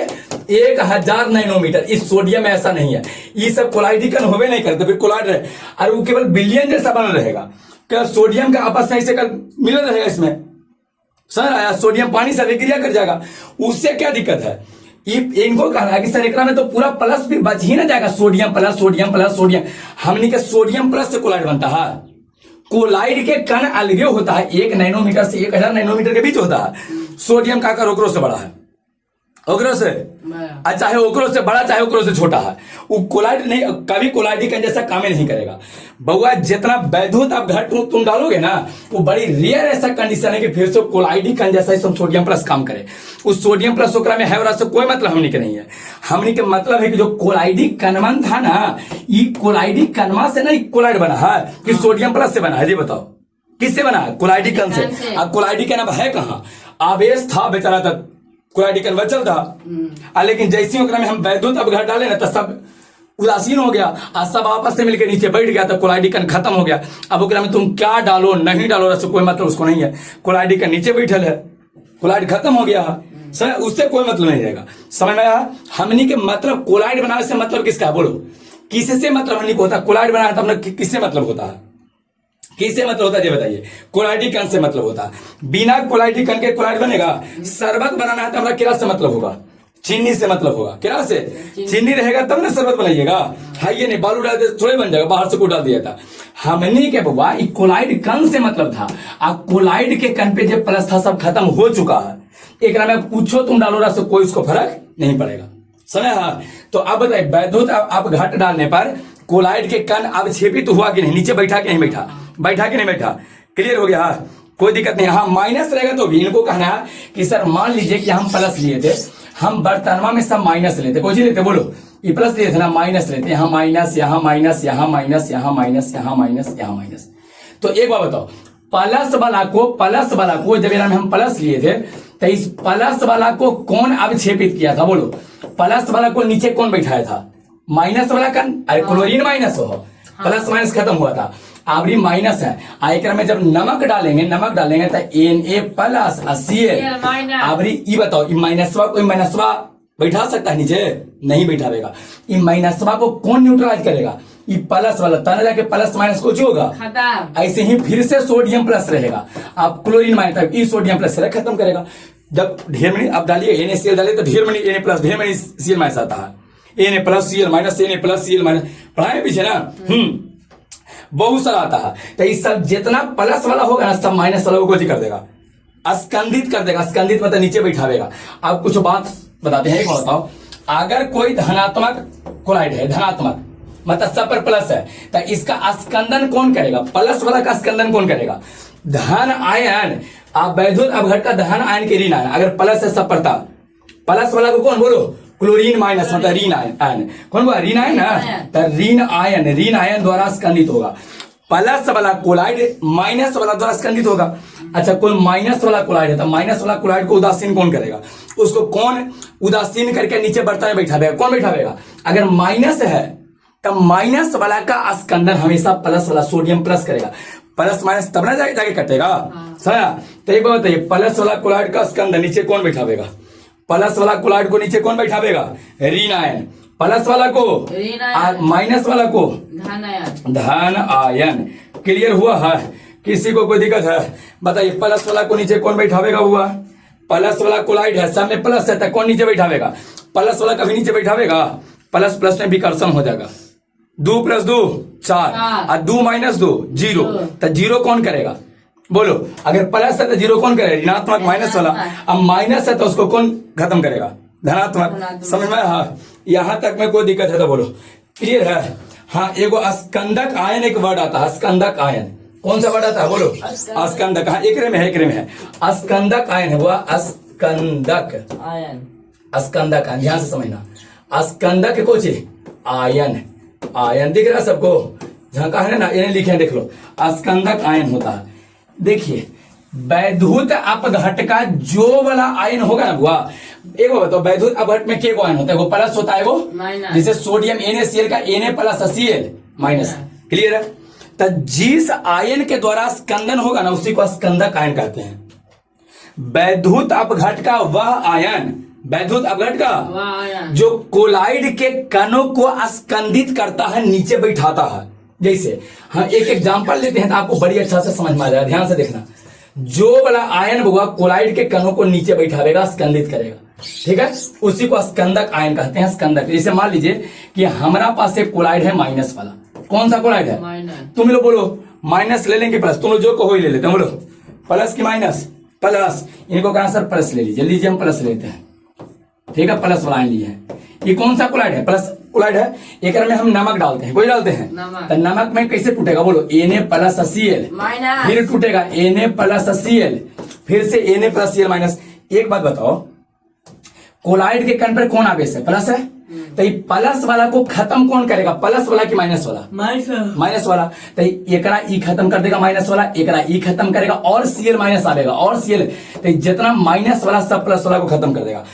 1000 नैनोमीटर, इस सोडियम में ऐसा नहीं है। ये सब कोलाइडी कण होवे नहीं करते, फिर कोलाइड रहे और वो केवल बिलियन जैसा बना रहेगा, क्या सोडियम का आपस में ऐसे मिल रहेगा, इसमें सर आया सोडियम पानी से विक्रिया कर जाएगा, उससे क्या दिक्कत है? इनको कहना है कि सर एकरा में तो पूरा प्लस भी बच ही ना जाएगा, sodium plus sodium plus sodium, हमने के सोडियम प्लस से कोलाइड बनता है। कोलाइड के कण अलगे होता है, 1 नैनोमीटर से 1000 नैनोमीटर के बीच होता है। सोडियम का आकार ओकरो से बड़ा है, ओकरो से चाहे ओकरो से बड़ा चाहे ओकरो से छोटा है, वो कोलाइड नहीं, कभी कोलाइडी कण जैसा काम ही नहीं करेगा। बउआ जितना वैद्युत आप घट तुम डालोगे ना, वो बड़ी रेयर ऐसा कंडीशन है कि फिर से कोलाइडी कण जैसा ही सोडियम प्लस काम करे। उस सोडियम प्लस ओकरा में है और से कोई मतलब हमनी के नहीं है। हमनी के मतलब है कि जो कोलाइडी कणवन था ना, ये कोलाइडी कणवा से नहीं कोलाइड बना है कि सोडियम प्लस से बना है? जी बताओ किससे बना है? कोलाइडी कण से। अब कोलाइडी कण अब है कहाँ? आवेश था बेचारा तक कोलाइडी कण बचल था, लेकिन जैसे ही में हम वैद्युत अपघट डाले ना तो सब उदासीन हो गया और सब आपस में मिलकर नीचे बैठ गया, तो कोलाइडी कण खत्म हो गया। अब ओकरा में तुम क्या डालो नहीं डालो उससे कोई मतलब उसको नहीं है, कोलाइडी कण नीचे बैठल है, कोलाइड खत्म हो गया है, उससे कोई मतलब नहीं रहेगा। समझ में आया? हमनी के मतलब कोलाइड बनाने से मतलब किसका है? बोलो किससे मतलब हमनी को होता है? कोलाइड बनाना तो हमने किससे मतलब होता है? किससे मतलब होता है ये बताइए? कोलाइडी कण से मतलब होता है। बिना कोलाइडी कण के कोलाइड बनेगा? शरबत बनाना है तो हमारा किरा से मतलब होगा, चीनी से मतलब होगा। किरा से चीनी रहेगा तब ना शरबत बनाइएगा, है ये नहीं बालू डाल दे थोड़े बन जाएगा, बाहर से को डाल दिया था। हमने के बाबा कोलाइड कण से मतलब था, अब कोलाइड के कण पे जो प्लस था सब खत्म हो चुका है। एक में पूछो तुम डालो रहा कोई उसको फर्क नहीं पड़ेगा। समझ? हाँ, तो अब बताइए वैद्युत आप घट डालने पर कोलाइड के कण अब छेपित तो हुआ कि नहीं? नीचे बैठा कि नहीं बैठा? बैठा कि नहीं बैठा? क्लियर हो गया? हाँ, कोई दिक्कत नहीं। हाँ माइनस रहेगा तो भी इनको कहना है कि सर मान लीजिए कि हम प्लस लिए थे, हम बर्तनवा में सब माइनस लेते, कोई लेते? बोलो ये प्लस लिए थे ना, माइनस लेते, यहाँ माइनस यहाँ माइनस यहाँ माइनस यहाँ माइनस यहाँ माइनस यहाँ माइनस। तो एक बात बताओ, प्लस वाला को जब हम प्लस लिए थे तो इस प्लस वाला को कौन अवक्षेपित किया था? बोलो प्लस वाला को नीचे कौन बैठाया था? माइनस वाला कण। अरे क्लोरीन माइनस हो, प्लस माइनस खत्म हुआ था, आवरी माइनस है। आयकर में जब नमक डालेंगे तो Na प्लस Cl आवरी। ये बताओ माइनसवा कोई माइनसवा बैठा सकता है नीचे? नहीं बैठावेगा। ये माइनसवा को कौन न्यूट्रलाइज करेगा? ये प्लस वाला, तना जाके प्लस माइनस कुछ होगा, ऐसे ही फिर से सोडियम प्लस रहेगा। आप क्लोरीन माइनस ये सोडियम प्लस से खत्म करेगा। जब ढेर मनी आप डालिए NaCl डालिए तो ढेर मनी Na प्लस ढेर मनी Cl माइनस आता है, Na plus Cl minus Na plus Cl minus, पढ़ाए पीछे ना बहुत सारा आता है। तो ये सब जितना प्लस वाला होगा ना सब माइनस वाला को कर देगा, स्कंदित कर देगा। स्कंदित मतलब नीचे बैठावेगा। अब कुछ बात बताते हैं, बताओ अगर कोई धनात्मक कोलाइड है, धनात्मक मतलब सब पर प्लस है, तो इसका स्कंदन कौन करेगा? प्लस वाला का स्कंदन कौन करेगा? धन आयन, आप वैद्युत अपघट का धन आयन के ऋण आयन, अगर प्लस है सब पर था, प्लस वाला को कौन बोलो? क्लोरीन माइनस, मतलब ऋण आयन। कौन बोला? ऋण आयन ना, तो ऋण आयन द्वारा स्कंदित होगा। प्लस वाला कोलाइड माइनस वाला द्वारा स्कंदित होगा। अच्छा, कोई माइनस वाला कोलाइड है तो माइनस वाला कोलाइड को उदासीन कौन करेगा? उसको कौन उदासीन करके नीचे बढ़ता है बैठावेगा? कौन बैठावेगा? अगर माइनस है तो माइनस वाला का स्कंदन हमेशा प्लस वाला सोडियम प्लस करेगा। प्लस माइनस तब ना जाके कटेगा, समझा? तो एक बात बताइए, प्लस वाला कोलाइड का स्कंदन नीचे कौन बैठावेगा? प्लस वाला कोलाइड को नीचे कौन बैठावेगा? ऋण आयन। प्लस वाला को माइनस वाला को धन आयन। क्लियर हुआ है? किसी को कोई दिक्कत है बताइए? प्लस वाला को नीचे कौन बैठावेगा? हुआ प्लस वाला कोलाइड है, सामने प्लस है तो कौन नीचे बैठावेगा? प्लस वाला कभी नीचे बैठावेगा? प्लस प्लस में विकर्षण हो जाएगा, 2 + 2 4 और 2 - 2 0, तो जीरो कौन करेगा? बोलो, अगर प्लस है तो जीरो कौन करेगा? ऋणात्मक माइनस वाला। अब माइनस है तो उसको कौन खत्म करेगा? धनात्मक। समझ में? हाँ, यहां तक में कोई दिक्कत है तो बोलो। क्लियर है? हाँ, एगो स्कंदक आयन एक वर्ड आता है, स्कंदक आयन। कौन सा वर्ड आता है? बोलो, स्कंदक। हाँ, एकरे में है स्कंदक आयन है, वो स्कंदक आयन। स्कंदक आयन, ध्यान से समझना। स्कंदक कुछ आयन दिख रहा है सबको? झांका है ना, इन्हें लिखे देख लो। स्कंदक आयन होता है। देखिए, वैद्युत अपघट का जो वाला आयन होगा ना बुआ, एक बात बताओ, वैद्युत अपघट में के आयन होता है? वो प्लस होता है, वो जैसे सोडियम NaCl का Na plus Cl minus. Clear है? तो जिस आयन के द्वारा स्कंदन होगा ना, उसी को स्कंदक आयन कहते हैं। वैद्युत अपघट का वह आयन, वैद्युत अपघट का जो कोलाइड के कणों को स्कंदित करता है, नीचे बैठाता है। जैसे हम एक एग्जांपल लेते हैं तो आपको बड़ी अच्छा से समझ में आ जाएगा। ध्यान से देखना, जो वाला आयन होगा कोलाइड के कणों को नीचे बैठावेगा, स्कंदित करेगा। ठीक है, उसी को स्कंदक आयन कहते हैं। स्कंदक, जैसे मान लीजिए कि हमारा पास एक कोलाइड है माइनस वाला। कौन सा कोलाइड है? तुम लोग बोलो माइनस ले लेंगे प्लस, तुम लोग जो कहो ही ले लेते हैं। बोलो प्लस की माइनस? प्लस। इनको कहा सर प्लस ले लीजिए, हम प्लस लेते हैं। ठीक है, प्लस वाला आयन लिए हैं। ये कौन सा कोलाइड है? प्लस कोलाइड है। एक में हम नमक डालते हैं, कोई डालते हैं तो नमक में कैसे टूटेगा? बोलो Na + Cl, फिर टूटेगा Na + Cl, फिर से Na + Cl माइनस। एक बात बताओ, कोलाइड के कण पर कौन आवेश है? प्लस है। तो ये प्लस वाला को खत्म कौन करेगा? प्लस वाला की माइनस वाला? माइनस वाला। तो एकरा ई खत्म कर देगा, माइनस वाला एकरा ई खत्म करेगा, और Cl माइनस आवेगा, और Cl। तो जितना माइनस वाला सब प्लस वाला को खत्म कर देगा।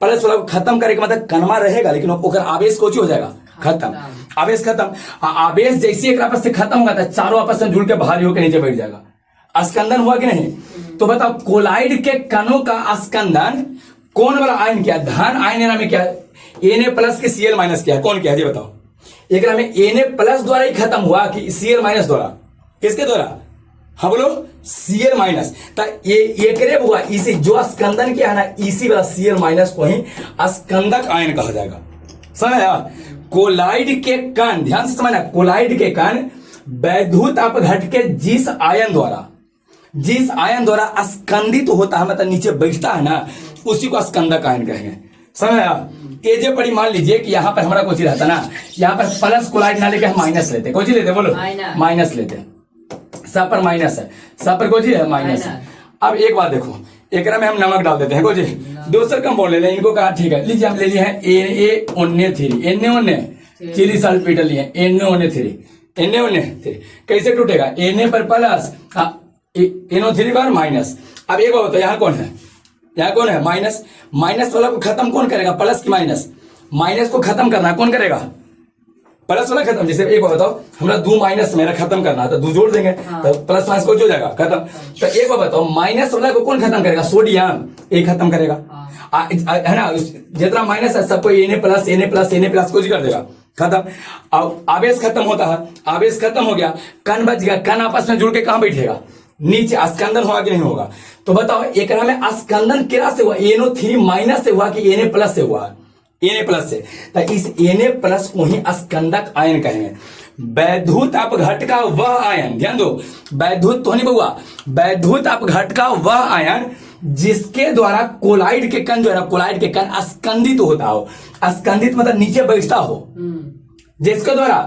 प्लस वाला को खत्म करे मतलब कणवा रहेगा, लेकिन ओकर आवेश कोची हो जाएगा? खत्म। आवेश खत्म। आवेश जैसे एक आपस से खत्म होगा तो चारों आपस में जुड़ के भारी होकर नीचे बैठ जाएगा। स्कंदन हुआ कि नहीं? तो बताओ, कोलाइड के कणों का स्कंदन कौन वाला आयन किया? धन आयन में क्या? Na+ के Cl माइनस किया। कौन किया जी बताओ? एक में Na+ द्वारा ही खत्म हुआ कि Cl माइनस द्वारा? किसके द्वारा? हाँ बोलो, Cl माइनस। ये एकरे हुआ, इसी जो स्कंदन किया है ना, इसी वाला Cl माइनस को ही स्कंदक आयन कहा जाएगा। समझा? कोलाइड के कण, ध्यान से समझना, कोलाइड के कण वैद्युत अपघट के जिस आयन द्वारा स्कंदित होता है, मतलब नीचे बैठता है ना, उसी को स्कंदक आयन कहेंगे। समझा? ये जो पड़ी, मान लीजिए कि यहाँ पर हमारा कोई चीज रहता ना, यहाँ पर प्लस कोलाइड ना लेके हम माइनस लेते। कोई चीज लेते? बोलो माइनस लेते। सब पर माइनस है, सब पर कोई है माइनस है। अब एक बात देखो, एक में हम नमक डाल देते हैं, कोई दूसरे कम बोल ले, इनको कहा ठीक है, लीजिए हम ले लिए हैं Na3 चिली सल्फेट लिए Na3 कैसे टूटेगा? Na पर प्लस, NO3 पर माइनस। अब एक बात बताओ, यहाँ कौन है? यहाँ कौन है? माइनस। माइनस वाला को खत्म कौन करेगा? प्लस की माइनस। माइनस को खत्म करना कौन करेगा? प्लस वाला खत्म। जैसे एक बात बताओ, हमरा 2 माइनस मेरा खत्म करना है तो 2 जोड़ देंगे, तो प्लस माइनस को जो जाएगा खत्म। तो एक बात बताओ, माइनस वाला को कौन खत्म करेगा? सोडियम एक खत्म करेगा, है ना? जितना माइनस है सबको Na+ कुछ कर देगा, खत्म। अब आवेश खत्म होता है, आवेश खत्म हो गया, कण बच गया। कण आपस में जुड़ के कहां बैठेगा? नीचे। स्कंदन होगा कि नहीं होगा? तो बताओ, एक में स्कंदन किरा से हुआ? NO3 माइनस से हुआ कि Na+ से हुआ? Na+ से। तो इस Na+ को ही स्कंदक आयन कहेंगे। वैद्युत अपघट का वह आयन, ध्यान दो, वैद्युत तो नहीं बहुआ, वैद्युत अपघट का वह आयन जिसके द्वारा कोलाइड के कण जो है ना, कोलाइड के कण स्कंदित होता हो। स्कंदित मतलब नीचे बैठता हो। जिसके द्वारा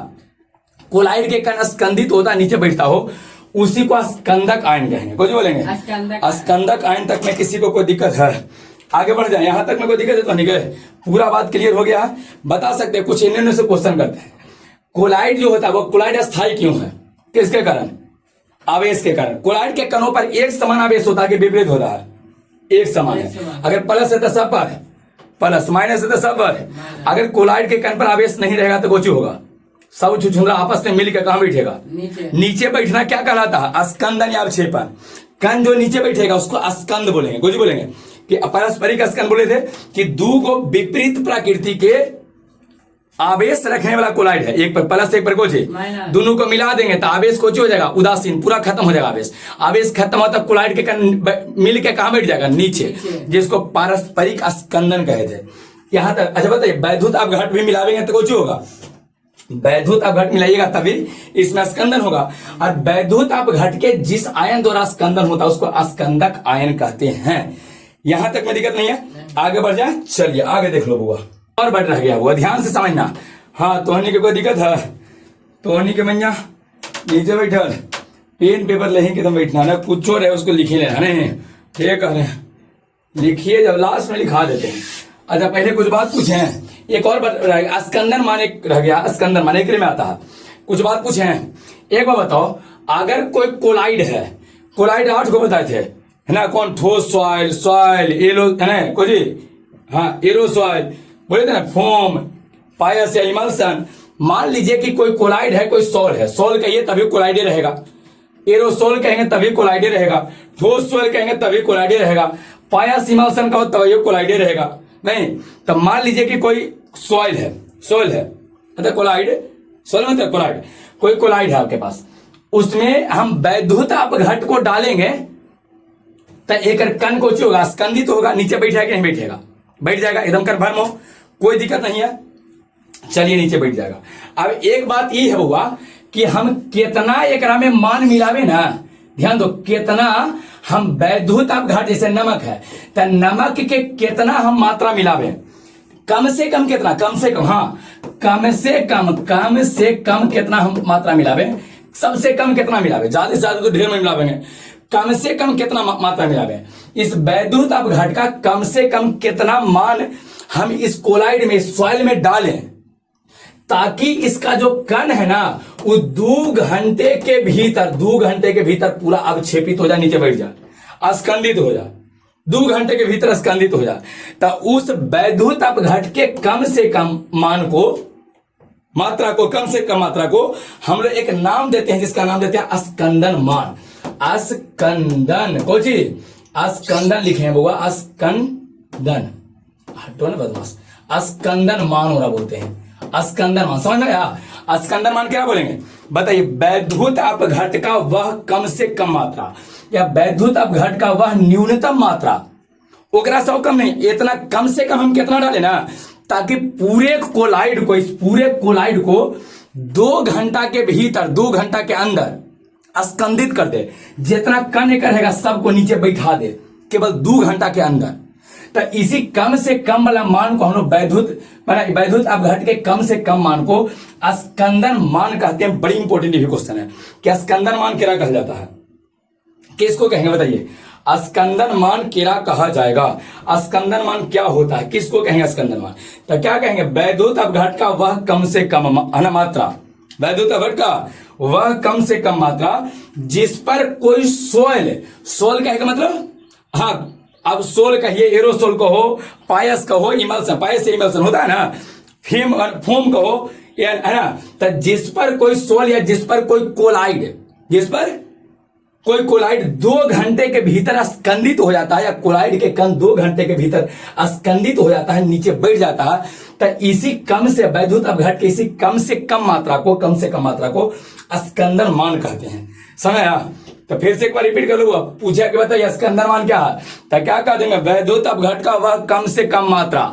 कोलाइड के कण स्कंदित होता नीचे बैठता हो उसी को स्कंदक आयन कहेंगे। कुछ बोलेंगे स्कंदक आयन तक में किसी को कोई दिक्कत है? आगे बढ़ जाए, यहां तक में कोई दिक्कत है तो नहीं गए, पूरा बात क्लियर हो गया। बता सकते हैं कुछ इन्होंने से क्वेश्चन करते हैं, कोलाइड जो होता है वो कोलाइड अस्थायी क्यों है? किसके कारण? आवेश के कारण। कोलाइड के कणों पर एक समान आवेश होता है कि विपरीत होता है? एक समान है। अगर प्लस है तो सब पर प्लस, माइनस है तो सब पर। अगर कोलाइड के कण पर आवेश नहीं रहेगा तो कुछ होगा, सब छुछुंदरा आपस में मिलकर कहां बैठेगा? नीचे बैठना क्या कहलाता है? स्कंदन या अवक्षेपण। कण जो नीचे बैठेगा उसको स्कंद बोलेंगे। कुछ बोलेंगे कि पारस्परिक स्कंद बोले थे कि दो को विपरीत प्रकृति के आवेश रखने वाला कोलाइड है, एक पर प्लस एक पर कुछ, दोनों को मिला देंगे तो आवेश कुछ हो जाएगा, उदासीन, पूरा खत्म हो जाएगा आवेश। आवेश खत्म होता कोलाइड के कण मिल के कहां बैठ जाएगा? नीचे, जिसको पारस्परिक स्कंदन कहे थे। यहां तक अच्छा बताइए, वैद्युत अपघट भी मिलावेंगे तो कुछ होगा? वैद्युत अपघट मिलाइएगा तभी इसमें स्कंदन होगा। और वैद्युत अपघट के जिस आयन द्वारा स्कंदन होता है उसको स्कंदक आयन कहते हैं। यहां तक में दिक्कत नहीं है, आगे बढ़ जाए। चलिए आगे देख लो बुआ, और बढ़ रह गया हुआ, ध्यान से समझना। हाँ तोहनी के कोई दिक्कत है? तोहनी के मैया नीचे बैठल, पेन पेपर लेही के तुम बैठना ना, कुछ रहे उसको लिखे लेना नहीं, ठीक है लिखिए, जब लास्ट में लिखा देते हैं। अच्छा पहले कुछ बात पूछे, एक और स्कंदन माने रह गया, स्कंदन माने एक में आता है। कुछ बात पूछे, एक बार बताओ, अगर कोई कोलाइड है, कोलाइड 8 को बताए थे है ना, कौन? ठोस सॉइल, सॉइल, एलो है ना कोई, हाँ एरोसॉइल बोले थे ना, फोम, पायस या इमल्सन। मान लीजिए कि कोई कोलाइड है, कोई सॉल है, सॉल कहिए तभी कोलाइडे रहेगा, एरोसोल कहेंगे तभी कोलाइडे रहेगा, ठोस सॉइल कहेंगे तभी कोलाइडे रहेगा, पायस इमल्सन का तभी कोलाइडे रहेगा। नहीं तो मान लीजिए कि कोई सॉइल है, सोइल है मतलब कोलाइड, सोइल मतलब कोलाइड, कोई कोलाइड है आपके पास, उसमें हम वैद्युत अपघट को डालेंगे तो एक कण को होगा, स्कंदित होगा, नीचे बैठेगा कि नहीं बैठेगा? बैठ जाएगा, एकदम कंफर्म हो, कोई दिक्कत नहीं है। चलिए नीचे बैठ जाएगा। अब एक बात ये है हुआ कि हम कितना एकरा में मान मिलावे ना, ध्यान दो, कितना हम वैद्युत अपघट, जैसे नमक है तो नमक के कितना हम मात्रा मिलावे, कम से कम कितना, कम से कम, हाँ कम से कम कितना हम मात्रा मिलावे, सबसे कम कितना मिलावे, ज्यादा से ज्यादा तो ढेर में मिलावेंगे, कम से कम कितना मात्रा मिलावे। इस वैद्युत अपघट का कम से कम कितना मान हम इस कोलाइड में, सॉइल में डालें ताकि इसका जो कण है ना वो 2 घंटे के भीतर पूरा अवक्षेपित हो जाए, नीचे बैठ जाए, स्कंदित हो जाए, 2 घंटे के भीतर स्कंदित हो जाए। तो उस वैद्युत अपघट के कम से कम मान को, मात्रा को, कम से कम मात्रा को हम लोग एक नाम देते हैं, जिसका नाम देते हैं स्कंदन मान। स्कंदन, कौन चीज? स्कंदन लिखे हैं बुआ, स्कंदन, हटो ना बदमाश, स्कंदन मान हो रहा बोलते हैं, स्कंदन मान, समझ में आया? स्कंदन मान क्या बोलेंगे बताइए? वैद्युत अपघट का वह कम से कम मात्रा या वैद्युत अपघट का वह न्यूनतम मात्रा, ओकरा से कम नहीं, इतना कम से कम हम कितना डाले ना ताकि पूरे कोलाइड को, इस पूरे कोलाइड को 2 घंटा के भीतर, 2 घंटा के अंदर स्कंदित कर दे, जितना कण एक रहेगा सबको नीचे बैठा दे, केवल 2 घंटा के अंदर। तो इसी कम से कम वाला मान को हम लोग वैद्युत अपघट के कम से कम मान को स्कंदन मान कहते हैं। बड़ी इंपॉर्टेंट ये क्वेश्चन है कि स्कंदन मान क्या कहा जाता है, किसको कहेंगे बताइए? स्कंदन मान क्या कहा जाएगा? स्कंदन मान क्या होता है, किसको कहेंगे स्कंदन मान? तो क्या कहेंगे? वैद्युत अपघट का वह कम से कम मात्रा, वैद्युत अपघट का वह कम से कम मात्रा जिस पर कोई सोल, सोल कहेगा मतलब, हाँ अब सोल कहिए, एरोसोल कहो, पायस कहो, इमल्सन, पायस से इमल्सन होता है ना, फोम कहो, है ना, तो जिस पर कोई सोल या जिस पर कोई कोलाइड, जिस पर कोई कोलाइड 2 घंटे के भीतर स्कंदित हो जाता है, या कोलाइड के कण 2 घंटे के भीतर स्कंदित हो जाता है, नीचे बैठ जाता है, तो इसी कम से, वैद्युत अपघट के इसी कम से कम मात्रा को, कम से कम मात्रा को स्कंदन मान कहते हैं। समझ आया? तो फिर से एक बार रिपीट कर लो, पूछा कि बताइए स्कंदन मान क्या है, तो क्या कह देंगे? वैद्युत अपघट का वह कम से कम मात्रा,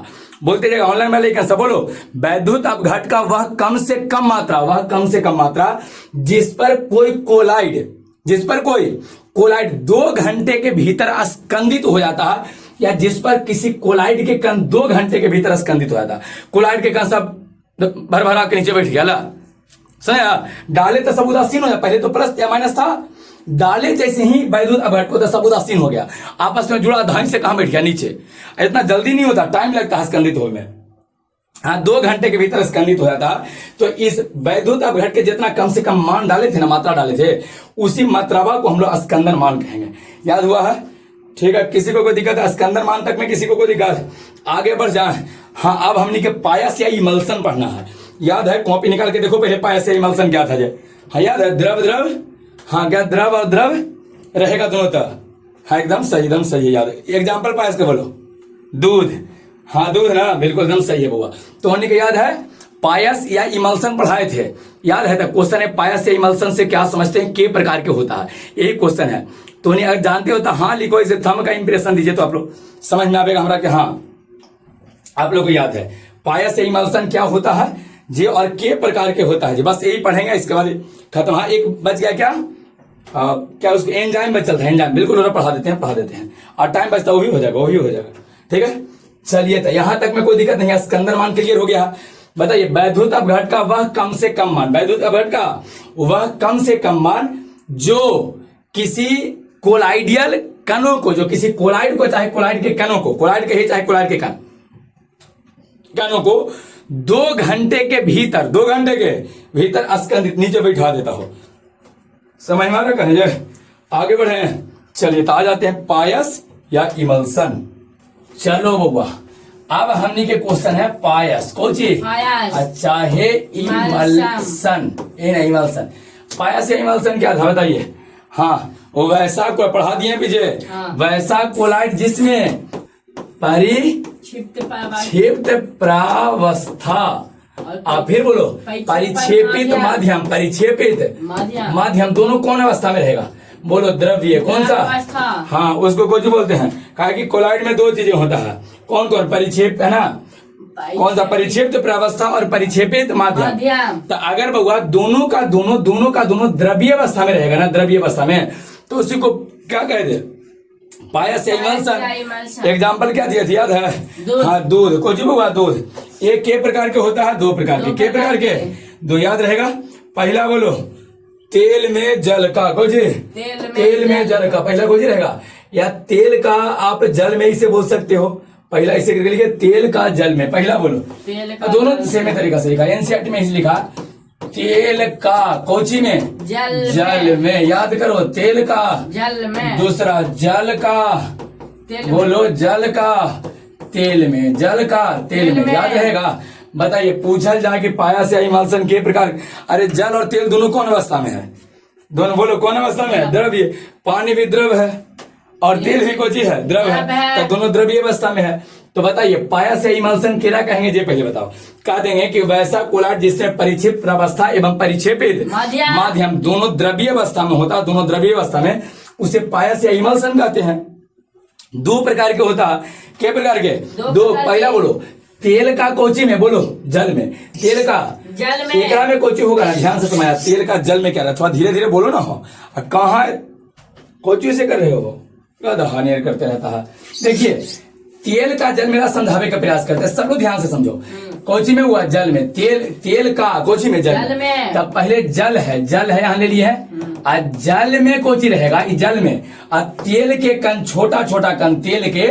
बोलते जाएगा ऑनलाइन में, लेकिन सब बोलो, वैद्युत अपघट का वह कम से कम मात्रा, वह कम से कम मात्रा जिस पर कोई कोलाइड, जिस पर कोई कोलाइड 2 घंटे के भीतर स्कंदित हो जाता है, या जिस पर किसी कोलाइड के कण 2 घंटे के भीतर स्कंदित हो जाता है। कोलाइड के कण सब भर भरा के नीचे बैठ गया ला समझा। डाले तो सब उदासीन हो गया, पहले तो प्लस या माइनस था, डाले जैसे ही वैद्युत अपघट को तो सब उदासीन हो गया, आपस में जुड़ा ढंग से कहां बैठ गया नीचे। इतना जल्दी नहीं होता, टाइम लगता है स्कंदित होने में। हाँ 2 घंटे के भीतर स्कंदित हो जाता। तो इस वैद्युत अपघट के जितना कम से कम मान डाले थे ना, मात्रा डाले थे, उसी मात्रावा को हम लोग स्कंदन मान कहेंगे। याद हुआ है? ठीक है, किसी को कोई दिक्कत है? स्कंदन मान तक में किसी को कोई दिक्कत है? आगे बढ़ जाए। हाँ अब हमने के पायस या इमल्सन पढ़ना है। याद है? कॉपी निकाल के देखो पहले, पायस या इमल्सन क्या था? हाँ याद है? द्रव द्रव, हाँ क्या द्रव और द्रव रहेगा दोनों तरह। हाँ एकदम सही याद है। एग्जाम्पल पायस का बोलो। दूध, हाँ दूध ना, बिल्कुल एकदम सही है बुआ। तो हमने को याद है पायस या इमल्सन पढ़ाए थे, याद है? क्वेश्चन है पायस या इमल्सन से क्या समझते हैं, के प्रकार के होता है, यही क्वेश्चन है। तो उन्हें अगर जानते हो तो हाँ लिखो, इसे थंब का इंप्रेशन दीजिए तो आप लोग समझ में आएगा हमारा कि हाँ आप लोग को याद है पायस या इमल्सन क्या होता है जी, और के प्रकार के होता है जी। बस यही पढ़ेंगे, इसके बाद खत्म। हाँ एक बच गया क्या, क्या उसको एंजाइम बचल था, एंजाइम बिल्कुल पढ़ा देते हैं और टाइम बचता वही हो जाएगा। ठीक है चलिए, तो यहां तक में कोई दिक्कत नहीं है। स्कंदन मान क्लियर हो गया। बताइए वैद्युत अपघट का वह कम से कम मान, वैद्युत अपघट का वह कम से कम मान जो किसी कोलाइडियल कणों को, जो किसी कोलाइड को, चाहे कोलाइड के कणों को, कोलाइड के ही चाहे कोलाइड के कणों को 2 घंटे के भीतर स्कंदित नीचे बैठा देता हो। समझ में आ रहा है? आगे बढ़े, चलिए तो आ जाते हैं पायस या इमल्सन। चलो बउआ, अब हमने के क्वेश्चन है पायस, कौन चीज? अच्छा है इमल्सन, ये नहीं इमल्सन। पायस या इमल्सन क्या था बताइए? हाँ वो वैसा को पढ़ा दिए पीछे, वैसा कोलाइड जिसमें परिक्षिप्त प्रावस्था, आप फिर बोलो परिक्षेपित माध्यम दोनों कौन अवस्था में रहेगा? बोलो द्रव्य कौन सा? हाँ उसको कुछ बोलते हैं, कहा कि कोलाइड में 2 चीजें होता है, कौन कौन? परिक्षेप है ना, कौन सा? परिक्षेपित प्रावस्था और परिक्षेपित माध्यम। तो अगर बउआ दोनों का दोनों द्रव्य अवस्था में रहेगा ना, द्रव्य अवस्था में, तो उसी को क्या कह दे? पायस या इमल्सन। एग्जाम्पल क्या दिया था याद है? हाँ दूध, कुछ बउआ दूध। एक के प्रकार के होता है, 2 प्रकार के। के प्रकार के 2 याद रहेगा। पहला बोलो तेल में जल का, कुछ तेल में जल का, पहला कुछ रहेगा। या तेल का आप जल में इसे बोल सकते हो, पहला इसे करके लिखिए तेल का जल में, पहला बोलो। दोनों सेम तरीका से लिखा, एनसीईआरटी में लिखा तेल का, कोची में? जल में। याद करो तेल का जल में, दूसरा जल का, बोलो जल का तेल में, जल का तेल में, याद रहेगा। बताइए पूछल जाए कि पायस या इमल्सन के प्रकार, अरे जल और तेल दोनों कौन अवस्था में है? दोनों बोलो कौन अवस्था में है? द्रव्य। पानी भी द्रव है और तेल भी कोची है? द्रव है, तो दोनों द्रव्य अवस्था में है। तो बताइए पायस या इमल्सन क्या कहेंगे जी? पहले बताओ। कह देंगे कि वैसा कोलाइड जिसमें परिक्षिप्त प्रावस्था एवं परिक्षेपित माध्यम दोनों द्रव्य अवस्था में होता है, दोनों द्रव्य अवस्था में, उसे पायस या इमल्सन कहते हैं। 2 प्रकार के होता है, क्या प्रकार के? 2। पहला बोलो तेल का कोची में, बोलो जल में, तेल का जल में, एकरा में कोची होगा ना, ध्यान से सुनाया। तेल का जल में क्या रहा, थोड़ा धीरे धीरे बोलो ना। हो कहाँ कोची से कर रहे हो, हानियर करते रहता है। देखिए तेल का जल मेरा समझावे का प्रयास करते हैं, सब लोग ध्यान से समझो। कोची में हुआ जल में, तेल का कोची में जल में, तब पहले जल है यहाँ ले लिए है, और जल में कोची रहेगा, जल में, और तेल के कण, छोटा छोटा कण, तेल के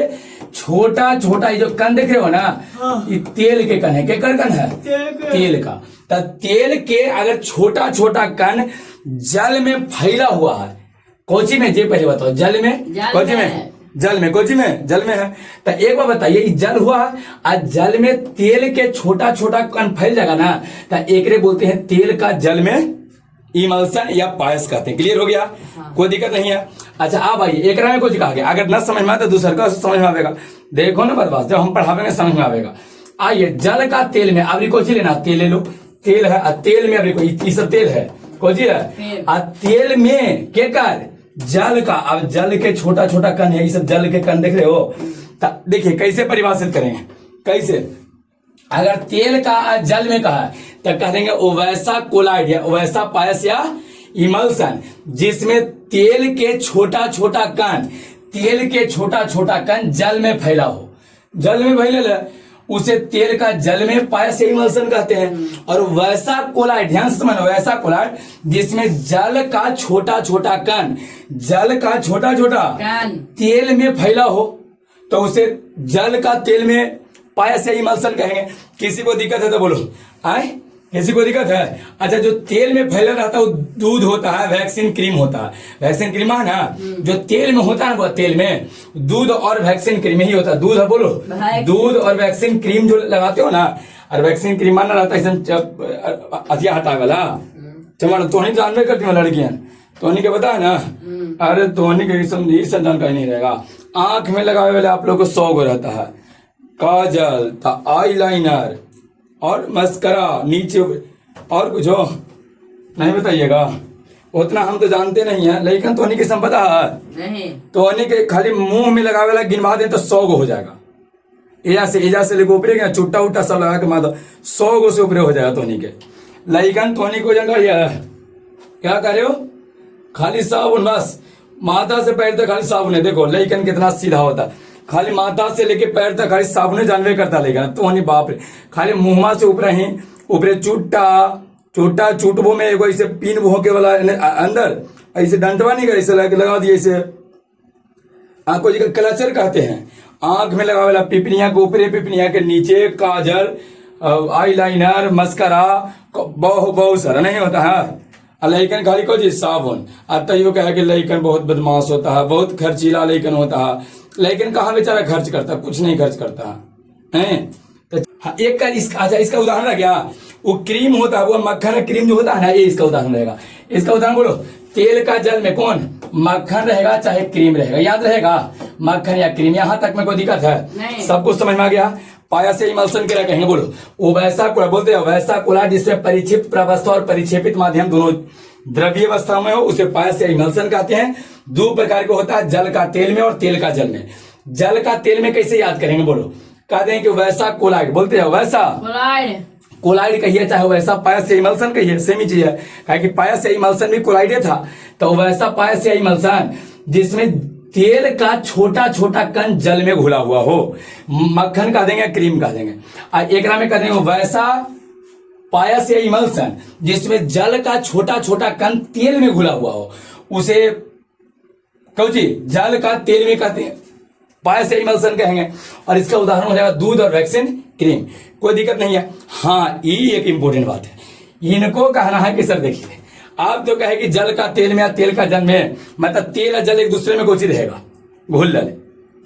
छोटा छोटा, ये जो कण देख रहे हो ना, ये तेल के कण है। क्या कण है? तेल का। तो तेल के अगर छोटा छोटा कण जल में फैला हुआ है, कोची में जे पहले बताओ, जल में, कोची में, जल में, कोची में, जल में है। तो एक बार बताइए जल हुआ है और जल में तेल के छोटा छोटा कण फैल जाएगा ना, तो एक बोलते हैं तेल का जल में इमल्सन या पायस कहते हैं। क्लियर हो गया? कोई दिक्कत नहीं है। अच्छा अब आइए एक में कुछ कहा गया, अगर न समझ में आए तो दूसरे का समझ में आएगा। देखो ना बदमाश, जब हम पढ़ावेंगे समझ में आएगा। आइए जल का तेल में, अब कोची लेना, तेल ले लो, तेल है, तेल में अब सब तेल है, कोची है, और तेल में क्या कर? जल का। अब जल के छोटा छोटा कण है, ये सब जल के कण देख रहे हो। देखिए कैसे परिभाषित करेंगे, कैसे? अगर तेल का जल में कहा तो कह देंगे वो वैसा कोलाइड या वैसा पायस या इमल्सन जिसमें तेल के छोटा छोटा कण जल में फैला हो, जल में फैले उसे तेल का जल में पायस इमल्सन कहते हैं। और वैसा कोलाइड, ध्यान से समझना, वैसा कोलाइड जिसमें जल का छोटा छोटा कण, जल का छोटा छोटा तेल में फैला हो, तो उसे जल का तेल में पायस इमल्सन कहेंगे। किसी को दिक्कत है तो बोलो, आए किसी को दिक्कत है? अच्छा, जो तेल में फैला रहता है वो दूध होता है, वैक्सीन क्रीम होता है। वैक्सीन क्रीम है ना, जो तेल में होता है वो तेल में दूध और वैक्सीन क्रीम ही होता है। दूध है, बोलो दूध और वैक्सीन क्रीम जो लगाते हो ना, और वैक्सीन क्रीम माना रहता है अथिया हटा वाला चमड़। तो नहीं जानवे करती हूँ लड़कियां, तो नहीं के बता है ना। अरे तो नहीं के जानकारी नहीं रहेगा। आंख में लगावे वाले आप लोग को 100 गो रहता है, काजल, आई लाइनर और मस्करा नीचे, और कुछ हो नहीं बताइएगा, उतना हम तो जानते नहीं है। लेकिन तो की संपदा है नहीं, तो के खाली मुंह में लगावे वाला गिनवा दे तो 100 गो हो जाएगा। एजा से लेके ऊपरे चुट्टा उट्टा सब लगा के मार 100 गो से ऊपरे हो जाएगा। तोहनी के लेकिन तोहनी को जानकारी है क्या करे हो? खाली साबुन, बस माथा से पैर तक खाली साबुन है। देखो लेकिन कितना सीधा होता है, खाली माथा से लेके पैर तक खाली साबुन जानवे करता। लेकिन तो नहीं, बाप रे, खाली मुंहमा से ऊपर ही ऊपरे चुट्टा चुटबो में एगो ऐसे पीन भोंके वाला अंदर ऐसे डंटवा नहीं कर, ऐसे लगा दिए ऐसे। आंखों जी क्लचर कहते हैं, आंख में लगा वाला पिपनिया के ऊपरे, पिपनिया के नीचे काजल, आई लाइनर, मस्करा, बहुत सारा नहीं होता है। लइकन खाली को जी साबुन। तैयो कहे कि लइकन बहुत बदमाश होता है, बहुत खर्चीला लइकन होता है। लेकिन कहाँ बेचारा खर्च करता, कुछ नहीं खर्च करता है। तो एक का इसका उदाहरण है क्या? वो क्रीम होता है, वो मक्खन क्रीम जो होता है ना, ये इसका उदाहरण रहेगा। इसका उदाहरण बोलो, तेल का जल में कौन मक्खन रहेगा चाहे क्रीम रहेगा, याद रहेगा, मक्खन या क्रीम। यहाँ तक में कोई दिक्कत है? सब कुछ समझ में आ गया? पायस इमल्सन क्या कहेंगे बोलो? वो वैसा कोला बोलते हैं, वैसा कोला जिसमें परिक्षिप्त प्रवस्था और परिक्षेपित माध्यम दोनों द्रव्य अवस्था में हो, उसे पायस इमल्सन कहते हैं। 2 प्रकार का होता है, जल का तेल में और तेल का जल में। जल का तेल में कैसे याद करेंगे बोलो? कहते हैं कि वैसा कोलाइड, बोलते हैं वैसा कोलाइड कहिए, चाहे वैसा पायस इमल्सन कहिए, सेम ही चीज है। कहा कि पायस इमल्सन भी कोलाइड था, तो वैसा पायस इमल्सन जिसमें तेल का छोटा छोटा कण जल में घुला हुआ हो, मक्खन कह देंगे, क्रीम कह देंगे। एक में कह देंगे वैसा पायस या इमल्सन जिसमें जल का छोटा छोटा कण तेल में घुला हुआ हो, उसे कौची जल का तेल में कहते हैं, पायस या इमल्सन कहेंगे। और इसका उदाहरण हो जाएगा दूध और वैक्सीन क्रीम। कोई दिक्कत नहीं है। हाँ, ये एक इंपॉर्टेंट बात है, इनको कहना है कि सर देखिए, आप तो कहे कि जल का तेल में या तेल का जल में, मतलब तेल और जल एक दूसरे में कोची रहेगा, घुल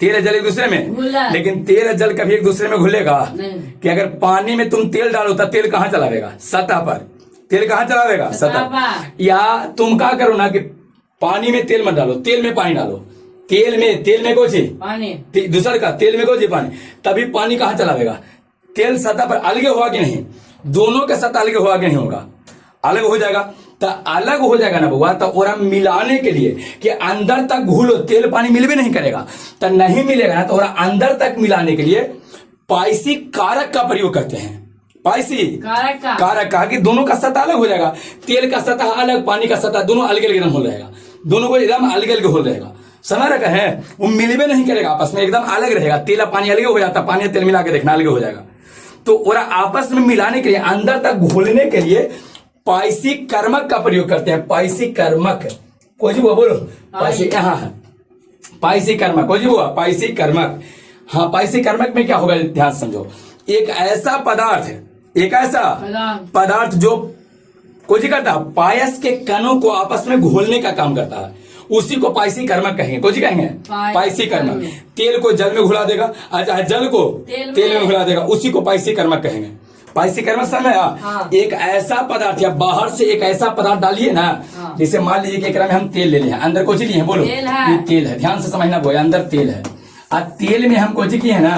तेल और जल एक दूसरे में। लेकिन तेल और जल कभी एक दूसरे में घुलेगा कि? अगर पानी में तुम तेल डालो तो तेल कहाँ चलावेगा? सतह पर। तेल कहाँ चलावेगा? सतह। या तुम क्या करो ना कि पानी में तेल मत डालो, तेल में पानी डालो। तेल में कोची पानी, दूसरा का तेल में कोची पानी, तभी पानी कहाँ चलावेगा? तेल सतह पर अलग होगा कि नहीं? दोनों का सतह अलग होगा कि नहीं होगा? अलग हो जाएगा। तो अलग हो जाएगा ना बउआ, तो और हम मिलाने के लिए कि अंदर तक घुलो, तेल पानी मिल भी नहीं करेगा, तो नहीं मिलेगा ना, तो और अंदर तक मिलाने के लिए पाइसी कारक का प्रयोग करते हैं। पाइसी कारक का कि दोनों का सतह अलग हो जाएगा, तेल का सतह अलग, पानी का सतह दोनों अलग अलग एकदम हो रहेगा, दोनों को एकदम अलग अलग हो रहेगा। समझ रखा है? वो मिलवे नहीं करेगा आपस में, एकदम अलग रहेगा। तेल और पानी अलग हो जाता, पानी और तेल मिला के देखना अलग हो जाएगा। तो और आपस में मिलाने के लिए, अंदर तक घोलने के लिए पाइसी कर्मक का प्रयोग करते हैं। पाइसी कर्मक, कोई जी बोलो पाइसी, हाँ पाइसी कर्मक, कोई जी बोला पाइसी कर्मक। हाँ, पाइसी कर्मक में क्या होगा ध्यान समझो, एक ऐसा पदार्थ, एक ऐसा पदार्थ जो कोई जी करता है, पायस के कणों को आपस में घोलने का काम करता है, उसी को पाइसी कर्मक कहेंगे। कोई जी कहेंगे पाइसी कर्मक। तेल को जल में घुला देगा, जल को तेल में घुला देगा, उसी को पाइसी कर्मक कहेंगे। पाइसी कर्मक समय एक ऐसा पदार्थ या बाहर से एक ऐसा पदार्थ डालिए ना, जैसे मान लीजिए कि एक में हम तेल ले लिए, अंदर कोची लिए बोलो, ये तेल है, ध्यान से समझना बोया, अंदर तेल है। और तेल में हम कोची किए है ना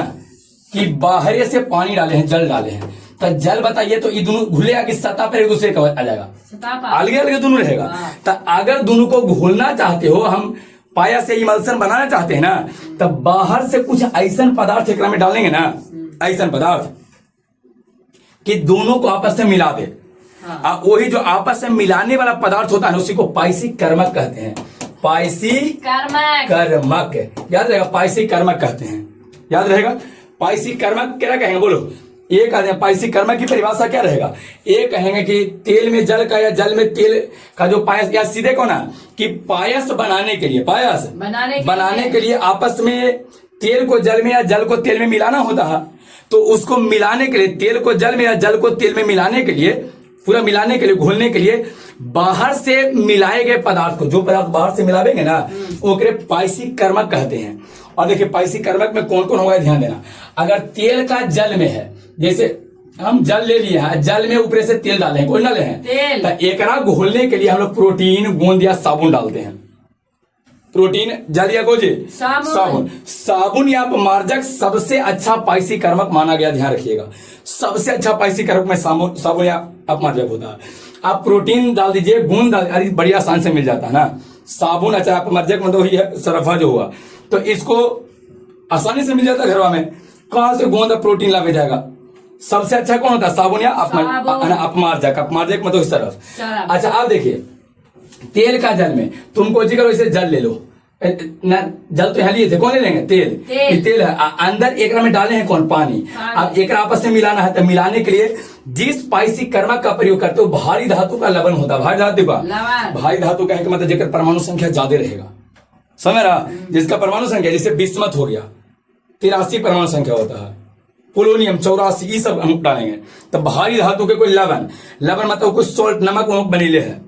कि बाहर से पानी डाले हैं, जल डाले हैं, तो जल बताइए तो ये दोनों घुलेगा कि सतह पर एक दूसरे का आ जाएगा? अलग अलग दोनों रहेगा। तो अगर दोनों को घोलना चाहते हो, हम पाया से इमल्सन बनाना चाहते हैं ना, तब बाहर से कुछ ऐसा पदार्थ एक में डालेंगे ना, ऐसा पदार्थ कि दोनों को आपस में मिला दे। वही जो आपस में मिलाने वाला पदार्थ होता है उसी को पाइसी कर्मक कहते हैं। पाइसी कर्मक याद रहेगा, पाइसी कर्मक कहते हैं, याद रहेगा। पाइसी कर्मक क्या कहेंगे बोलो? ये कहते हैं पाइसी कर्मक की परिभाषा क्या रहेगा? ये कहेंगे कि तेल में जल का या जल में तेल का जो पायस, या सीधे को ना कि पायस बनाने के लिए, पायस बनाने के लिए आपस में तेल को जल में या जल को तेल में मिलाना होता है। तो उसको मिलाने के लिए, तेल को जल में या जल को तेल में मिलाने के लिए, पूरा मिलाने के लिए, घोलने के लिए बाहर से मिलाए गए पदार्थ को, जो पदार्थ बाहर से मिलावेंगे ना वो पाइसी कर्मक कहते हैं। और देखिए पाइसी कर्मक में कौन कौन होगा ध्यान देना। अगर तेल का जल में है, जैसे हम जल ले लिए हैं, जल में ऊपर से तेल डाले हैं, कोई डाले हैं तेल, तो एकरा घोलने के लिए हम लोग प्रोटीन, गोंद या साबुन डालते हैं। प्रोटीन, जल या गोजी, साबुन या अपमार्जक सबसे अच्छा पाइसी कर्मक माना गया। ध्यान रखिएगा, सबसे अच्छा पाइसी कर्मक में साबुन या अपमार्जक होता है। आप प्रोटीन डाल दीजिए, गोंद डाल, अरे बड़ी आसान से मिल जाता है ना। साबुन अच्छा, अपमार्जक मतलब वही है सरफा जो हुआ, तो इसको आसानी से मिल जाता है घरवा में। कहां से गोंद प्रोटीन लावे जाएगा? सबसे अच्छा कौन होता है? साबुन या अपमार्जक। अपमार्जक मतलब इस तरफ। अच्छा आप देखिए, तेल का जल में तुमको जी करो, इसे जल ले लो ना, जल तो यहाँ लिए थे, कौन ले लेंगे? तेल है, अंदर एक में डाले हैं कौन? पानी। अब एक आपस में मिलाना है, तो मिलाने के लिए जिस पाइसी कर्मक का प्रयोग करते हो भारी धातु का लवण होता है। भारी धातु का मतलब जेकर परमाणु संख्या ज्यादा रहेगा, समझ रहा? जिसका परमाणु संख्या, जैसे बिस्मत हो गया 83 परमाणु संख्या होता है, पोलोनियम 84, ये सब हम डालेंगे। तो भारी धातु के कोई लवण मतलब कुछ सोल्ट, नमक बनीले है,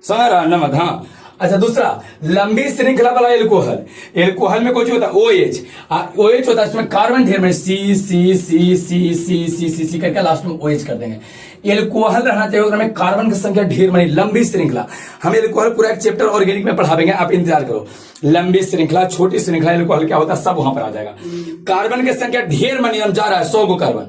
समझ रहा? नमक, हाँ। अच्छा दूसरा, लंबी श्रृंखला वाला एल्कोहल। एल्कोहल में कुछ होता है OH, OH होता है, इसमें कार्बन ढेर में C करके लास्ट में OH कर देंगे। एल्कोहल रहना चाहिए उसमें कार्बन की संख्या ढेर बनी, लंबी श्रृंखला। हम एल्कोहल पूरा एक चैप्टर ऑर्गेनिक में पढ़ावेंगे, आप इंतजार करो। लंबी श्रृंखला, छोटी श्रृंखला, एल्कोहल क्या होता है सब वहां पर आ जाएगा। कार्बन की संख्या ढेर बनी, हम जा रहा है 100 गो कार्बन,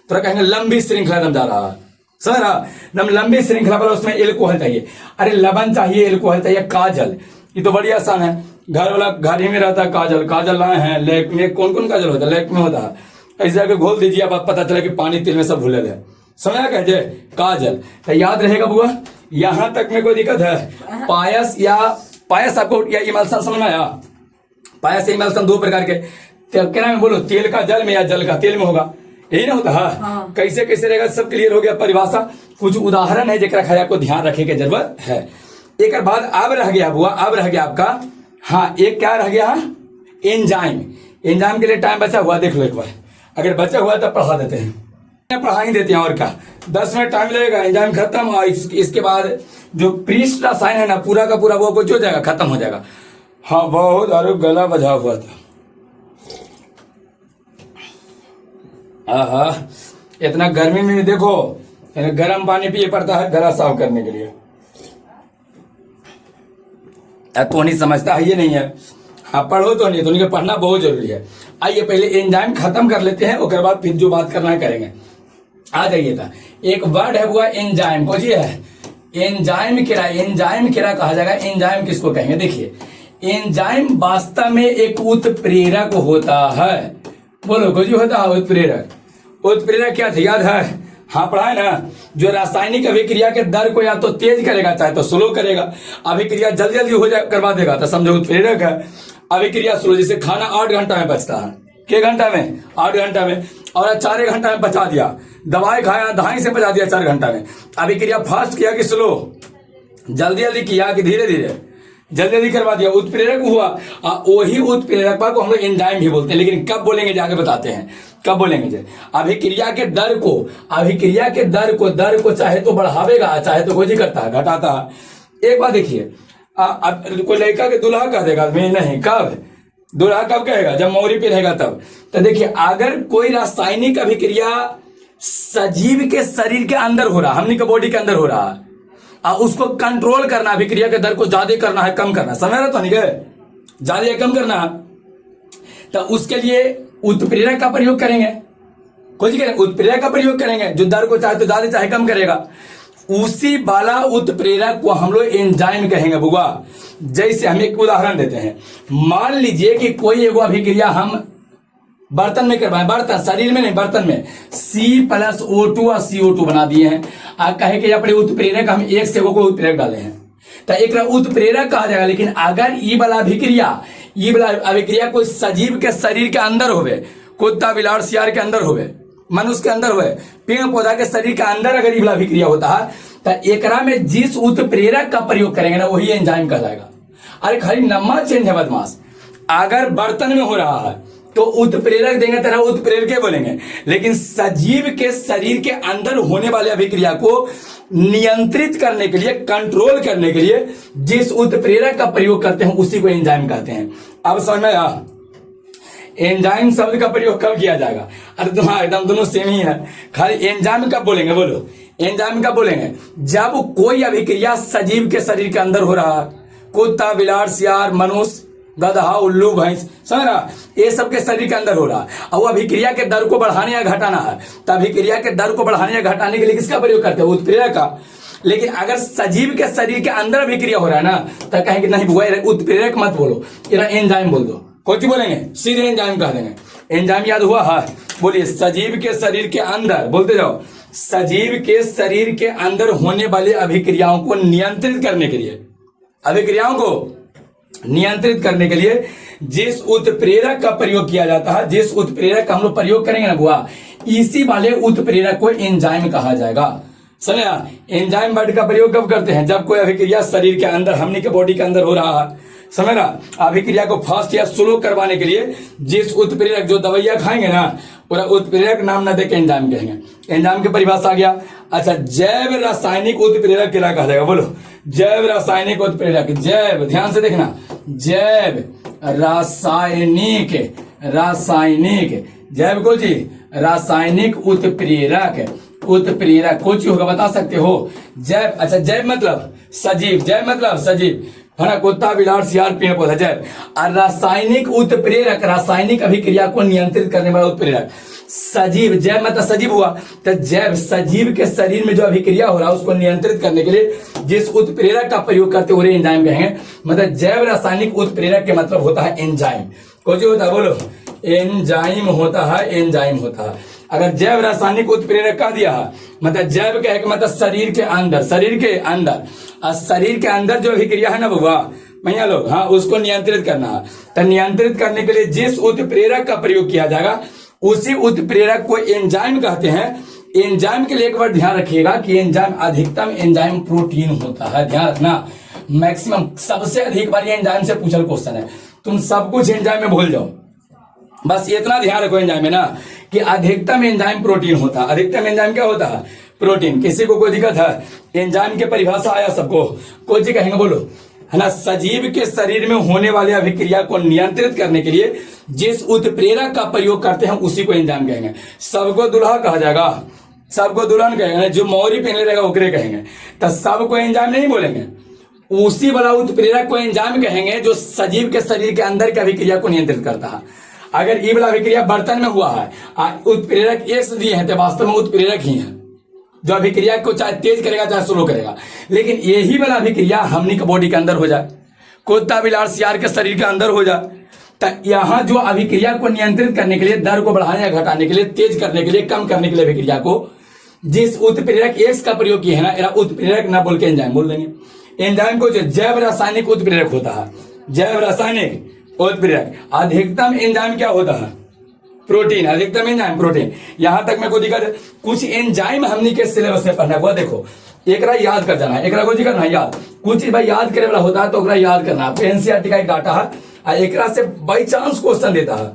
तो कहेंगे लंबी श्रृंखला दम जा रहा है, समझ रहा? दम लंबी श्रृंखला पर उसमें एल्कोहल चाहिए। अरे लवण चाहिए, एल्कोहल चाहिए। काजल, ये तो बड़ी आसान है, घर वाला घर ही में रहता है। काजल लाए हैं, लेक में कौन कौन काजल होता है? लेक में होता है। ऐसे जाके घोल दीजिए, अब पता चला कि पानी तेल में सब घुलल है, समझा? कहते काजल, तो याद रहेगा बुआ। यहां तक में कोई दिक्कत है? पायस आपको या इमल्सन समझ में आया? पायस इमल्सन दो प्रकार के, क्या नाम बोलो? तेल का जल में या जल का तेल में होगा, यही ना होता है? हाँ। कैसे कैसे रहेगा सब क्लियर हो गया परिभाषा। कुछ उदाहरण है जरा खाया को ध्यान रखे की जरूरत है। एक बाद अब रह गया बुआ, अब रह गया आपका, हाँ एक क्या रह गया? एंजाइम। एंजाइम के लिए टाइम बचा हुआ देख लो एक बार, अगर बचा हुआ तो पढ़ा देते हैं, पढ़ा ही देते हैं और क्या। 10 मिनट टाइम लगेगा, एंजाइम खत्म, और इसके बाद जो पृष्ठ रसायन है ना पूरा का पूरा वो कुछ हो जाएगा, खत्म हो जाएगा। हाँ बहुत, अरे गला बजा हुआ था। आहा, इतना गर्मी में भी देखो गर्म पानी पिए पड़ता है गला साफ करने के लिए। तो नहीं समझता है, ये नहीं है। हाँ पढ़ो तो नहीं, तो उनके पढ़ना बहुत जरूरी है। आइए पहले एंजाइम खत्म कर लेते हैं, उसके बाद फिर जो बात करना है करेंगे। आ जाइए था, एक वर्ड है हुआ एंजाइम, को जी है एंजाइम किरा। एंजाइम किरा कहा जाएगा। एंजाइम किसको कहेंगे? देखिए एंजाइम वास्तव में एक उत्प्रेरक होता है। बोलो को जी होता है उत्प्रेरक। उत्प्रेरक क्या था याद है? हाँ पढ़ा है ना, जो रासायनिक अभिक्रिया के दर को या तो तेज करेगा चाहे तो स्लो करेगा। अभिक्रिया जल्दी जल्दी हो जाए करवा देगा तो समझो उत्प्रेरक है। अभिक्रिया स्लो, जैसे खाना 8 घंटा में पचता है, के घंटा में? 8 घंटा में, और 4 घंटा में पचा दिया। दवाई खाया 2.5 से पचा दिया 4 घंटा में। अभिक्रिया फास्ट किया कि स्लो? जल्दी जल्दी किया कि धीरे धीरे? जल्दी जल्दी करवा दिया, उत्प्रेरक हुआ। वही उत्प्रेरक को हम लोग एंजाइम भी बोलते हैं, लेकिन कब बोलेंगे जाके बताते हैं कब बोलेंगे। जे अभिक्रिया के दर को, अभिक्रिया के दर को चाहे तो बढ़ावेगा चाहे तो कुछ ही करता है, घटाता है। एक बात देखिए, कोई लड़का के दूल्हा कह देगा मैं नहीं, कब दूल्हा कब कहेगा? जब मौरी पे रहेगा तब। तो देखिए अगर कोई रासायनिक अभिक्रिया सजीव के शरीर के अंदर हो रहा, हमनी के बॉडी के अंदर हो रहा है, उसको कंट्रोल करना, अभिक्रिया के दर को ज्यादा करना है कम करना, समझ रहे तो नहीं गए? ज्यादा या कम करना है, तो उसके लिए उत्प्रेरक का प्रयोग करेंगे। कुछ करें उत्प्रेरक का प्रयोग करेंगे, जो दर को चाहे तो ज्यादा चाहे कम करेगा। उसी वाला उत्प्रेरक को हम लोग एंजाइम कहेंगे बुआ। जैसे हम एक उदाहरण देते हैं, मान लीजिए कि कोई एगो अभिक्रिया हम बर्तन में करवाएं, बर्तन शरीर में नहीं बर्तन में, C+O2 और CO2 बना दिए हैं। कहे कि अपने उत्प्रेरक हम एक से को उत्प्रेरक डाले हैं तो एक उत्प्रेरक कहा जाएगा। लेकिन अगर ये वाला अभिक्रिया कोई सजीव के शरीर के अंदर होवे, कुत्ता बिलाड़ सियार के अंदर होवे, मनुष्य के अंदर हुए, पेड़ पौधा के शरीर के अंदर अगर ये अभिक्रिया होता है तो एकरा में जिस उत्प्रेरक का प्रयोग करेंगे ना वही एंजाइम कहलाएगा। अरे खाली नंबर चेंज है बदमाश। अगर बर्तन में हो रहा है तो उत्प्रेरक देंगे तरह उत्प्रेरक बोलेंगे, लेकिन सजीव के शरीर के अंदर होने वाले अभिक्रिया को नियंत्रित करने के लिए, कंट्रोल करने के लिए जिस उत्प्रेरक का प्रयोग करते हैं उसी को एंजाइम कहते हैं। अब समझ में आया? एंजाइम शब्द का प्रयोग कब किया जाएगा? अरे हाँ एकदम दोनों सेम ही है, खाली एंजाइम कब बोलेंगे? बोलो एंजाइम कब बोलेंगे? जब कोई अभिक्रिया सजीव के शरीर के अंदर हो रहा है, कुत्ता बिलाड़ सियार मनुष्य गधा उल्लू भैंस, समझ रहा, ये सब के शरीर के अंदर हो रहा है और वो अभिक्रिया के दर को बढ़ाने या घटाना है, तो अभिक्रिया के दर को बढ़ाने या घटाने के लिए किसका प्रयोग करते हैं? उत्प्रेरक का। लेकिन अगर सजीव के शरीर के अंदर अभिक्रिया हो रहा है ना तो कहेंगे नहीं बुआ उत्प्रेरक मत बोलो, इरा एंजाइम बोल दो। कौन बोलेंगे? सीधे एंजाइम कह देंगे। एंजाइम याद हुआ है? बोलिए सजीव के शरीर के अंदर, बोलते जाओ, सजीव के शरीर के अंदर होने वाली अभिक्रियाओं को नियंत्रित करने के लिए, अभिक्रियाओं को नियंत्रित करने के लिए जिस उत्प्रेरक का प्रयोग किया जाता है, जिस उत्प्रेरक का हम लोग प्रयोग करेंगे ना बुआ, इसी वाले उत्प्रेरक को एंजाइम कहा जाएगा। समझा? एंजाइम वर्ड का प्रयोग कब करते हैं? जब कोई अभिक्रिया शरीर के अंदर, हमने के बॉडी के अंदर हो रहा है, समझ रहा, अभिक्रिया को फास्ट या स्लो करवाने के लिए जिस उत्प्रेरक, जो दवाइयां खाएंगे ना पूरा उत्प्रेरक नाम ना देके एंजाइम कहेंगे। एंजाइम की परिभाषा आ गया। अच्छा, जैव रासायनिक उत्प्रेरक क्या कहा जाएगा? बोलो जैव रासायनिक उत्प्रेरक। जैव, ध्यान से देखना, जैव रासायनिक, रासायनिक जैव को जी रासायनिक उत्प्रेरक, उत्प्रेरक कुछ होगा बता सकते हो? जैव, अच्छा जैव मतलब सजीव, जैव मतलब सजीव है ना, कुत्ता बिलाड़ सियार पेड़ पौधा, जैव। और रासायनिक उत्प्रेरक, रासायनिक अभिक्रिया को नियंत्रित करने वाला उत्प्रेरक। सजीव, जैव मतलब सजीव हुआ, तो जैव सजीव के शरीर में जो अभिक्रिया हो रहा है उसको नियंत्रित करने के लिए जिस उत्प्रेरक का प्रयोग करते हुए एंजाइम कहेंगे। मतलब जैव रासायनिक उत्प्रेरक के मतलब होता है एंजाइम। कौन सी होता है? बोलो एंजाइम होता है, एंजाइम होता है। अगर जैव रासायनिक उत्प्रेरक कह दिया है मतलब जैव का एक मतलब शरीर के अंदर, शरीर के अंदर, और शरीर के अंदर जो अभिक्रिया है ना बउआ भैया लोग, हाँ उसको नियंत्रित करना है। तो नियंत्रित करने के लिए जिस उत्प्रेरक का प्रयोग किया जाएगा उसी उत्प्रेरक को एंजाइम कहते हैं। एंजाइम के लिए एक बार ध्यान रखिएगा कि एंजाइम, अधिकतम एंजाइम प्रोटीन होता है, ध्यान रखना, मैक्सिमम, सबसे अधिक बार ये एंजाइम से पूछल क्वेश्चन है। तुम सब कुछ एंजाइम में भूल जाओ, बस इतना ध्यान रखो एंजाइम में ना कि अधिकतम एंजाइम प्रोटीन होता है। अधिकतम एंजाइम क्या होता है? प्रोटीन। किसी को कोई दिक्कत है? एंजाइम के परिभाषा आया सबको? कोई चीज कहेंगे? बोलो, है ना, सजीव के शरीर में होने वाले अभिक्रिया को नियंत्रित करने के लिए जिस उत्प्रेरक का प्रयोग करते हैं उसी को एंजाइम कहेंगे। सबको दुल्हा कहा जाएगा, सबको दुल्हन कहेंगे, जो मौरी पहने रहेगा ओकरे कहेंगे। तो सबको एंजाइम नहीं बोलेंगे, उसी वाला उत्प्रेरक को एंजाइम कहेंगे जो सजीव के शरीर के अंदर की अभिक्रिया को नियंत्रित करता है। अगर ये वाला अभिक्रिया बर्तन में हुआ है, उत्प्रेरक एक से दिए हैं तो वास्तव में उत्प्रेरक ही है जो अभिक्रिया को चाहे तेज करेगा चाहे स्लो करेगा। लेकिन यही वाला अभिक्रिया हमनी के बॉडी के अंदर हो जाए, कुत्ता बिलाड़ सियार के शरीर के अंदर हो जाए, तो यहाँ जो अभिक्रिया को नियंत्रित करने के लिए, दर को बढ़ाने या घटाने के लिए, तेज करने के लिए, कम करने के लिए अभिक्रिया को जिस उत्प्रेरक एक्स का प्रयोग किया है ना, एरा उत्प्रेरक ना बोल के एंजाइम बोल देंगे। एंजाइम को जो जैव रासायनिक उत्प्रेरक होता है, जैव रासायनिक उत्प्रेरक। अधिकतम एंजाइम क्या होता है? प्रोटीन। अधिकतम एंजाइम प्रोटीन। यहां तक में कोई दिक्कत? कुछ एंजाइम हमनी के सिलेबस में पढ़ना हुआ, देखो एकरा याद कर जाना है, एकरा को करना है याद। कुछ चीज भाई याद करे वाला होता है तो ओकरा याद करना है। एनसीईआरटी का एक डाटा है और एकरा से बाई चांस क्वेश्चन देता है,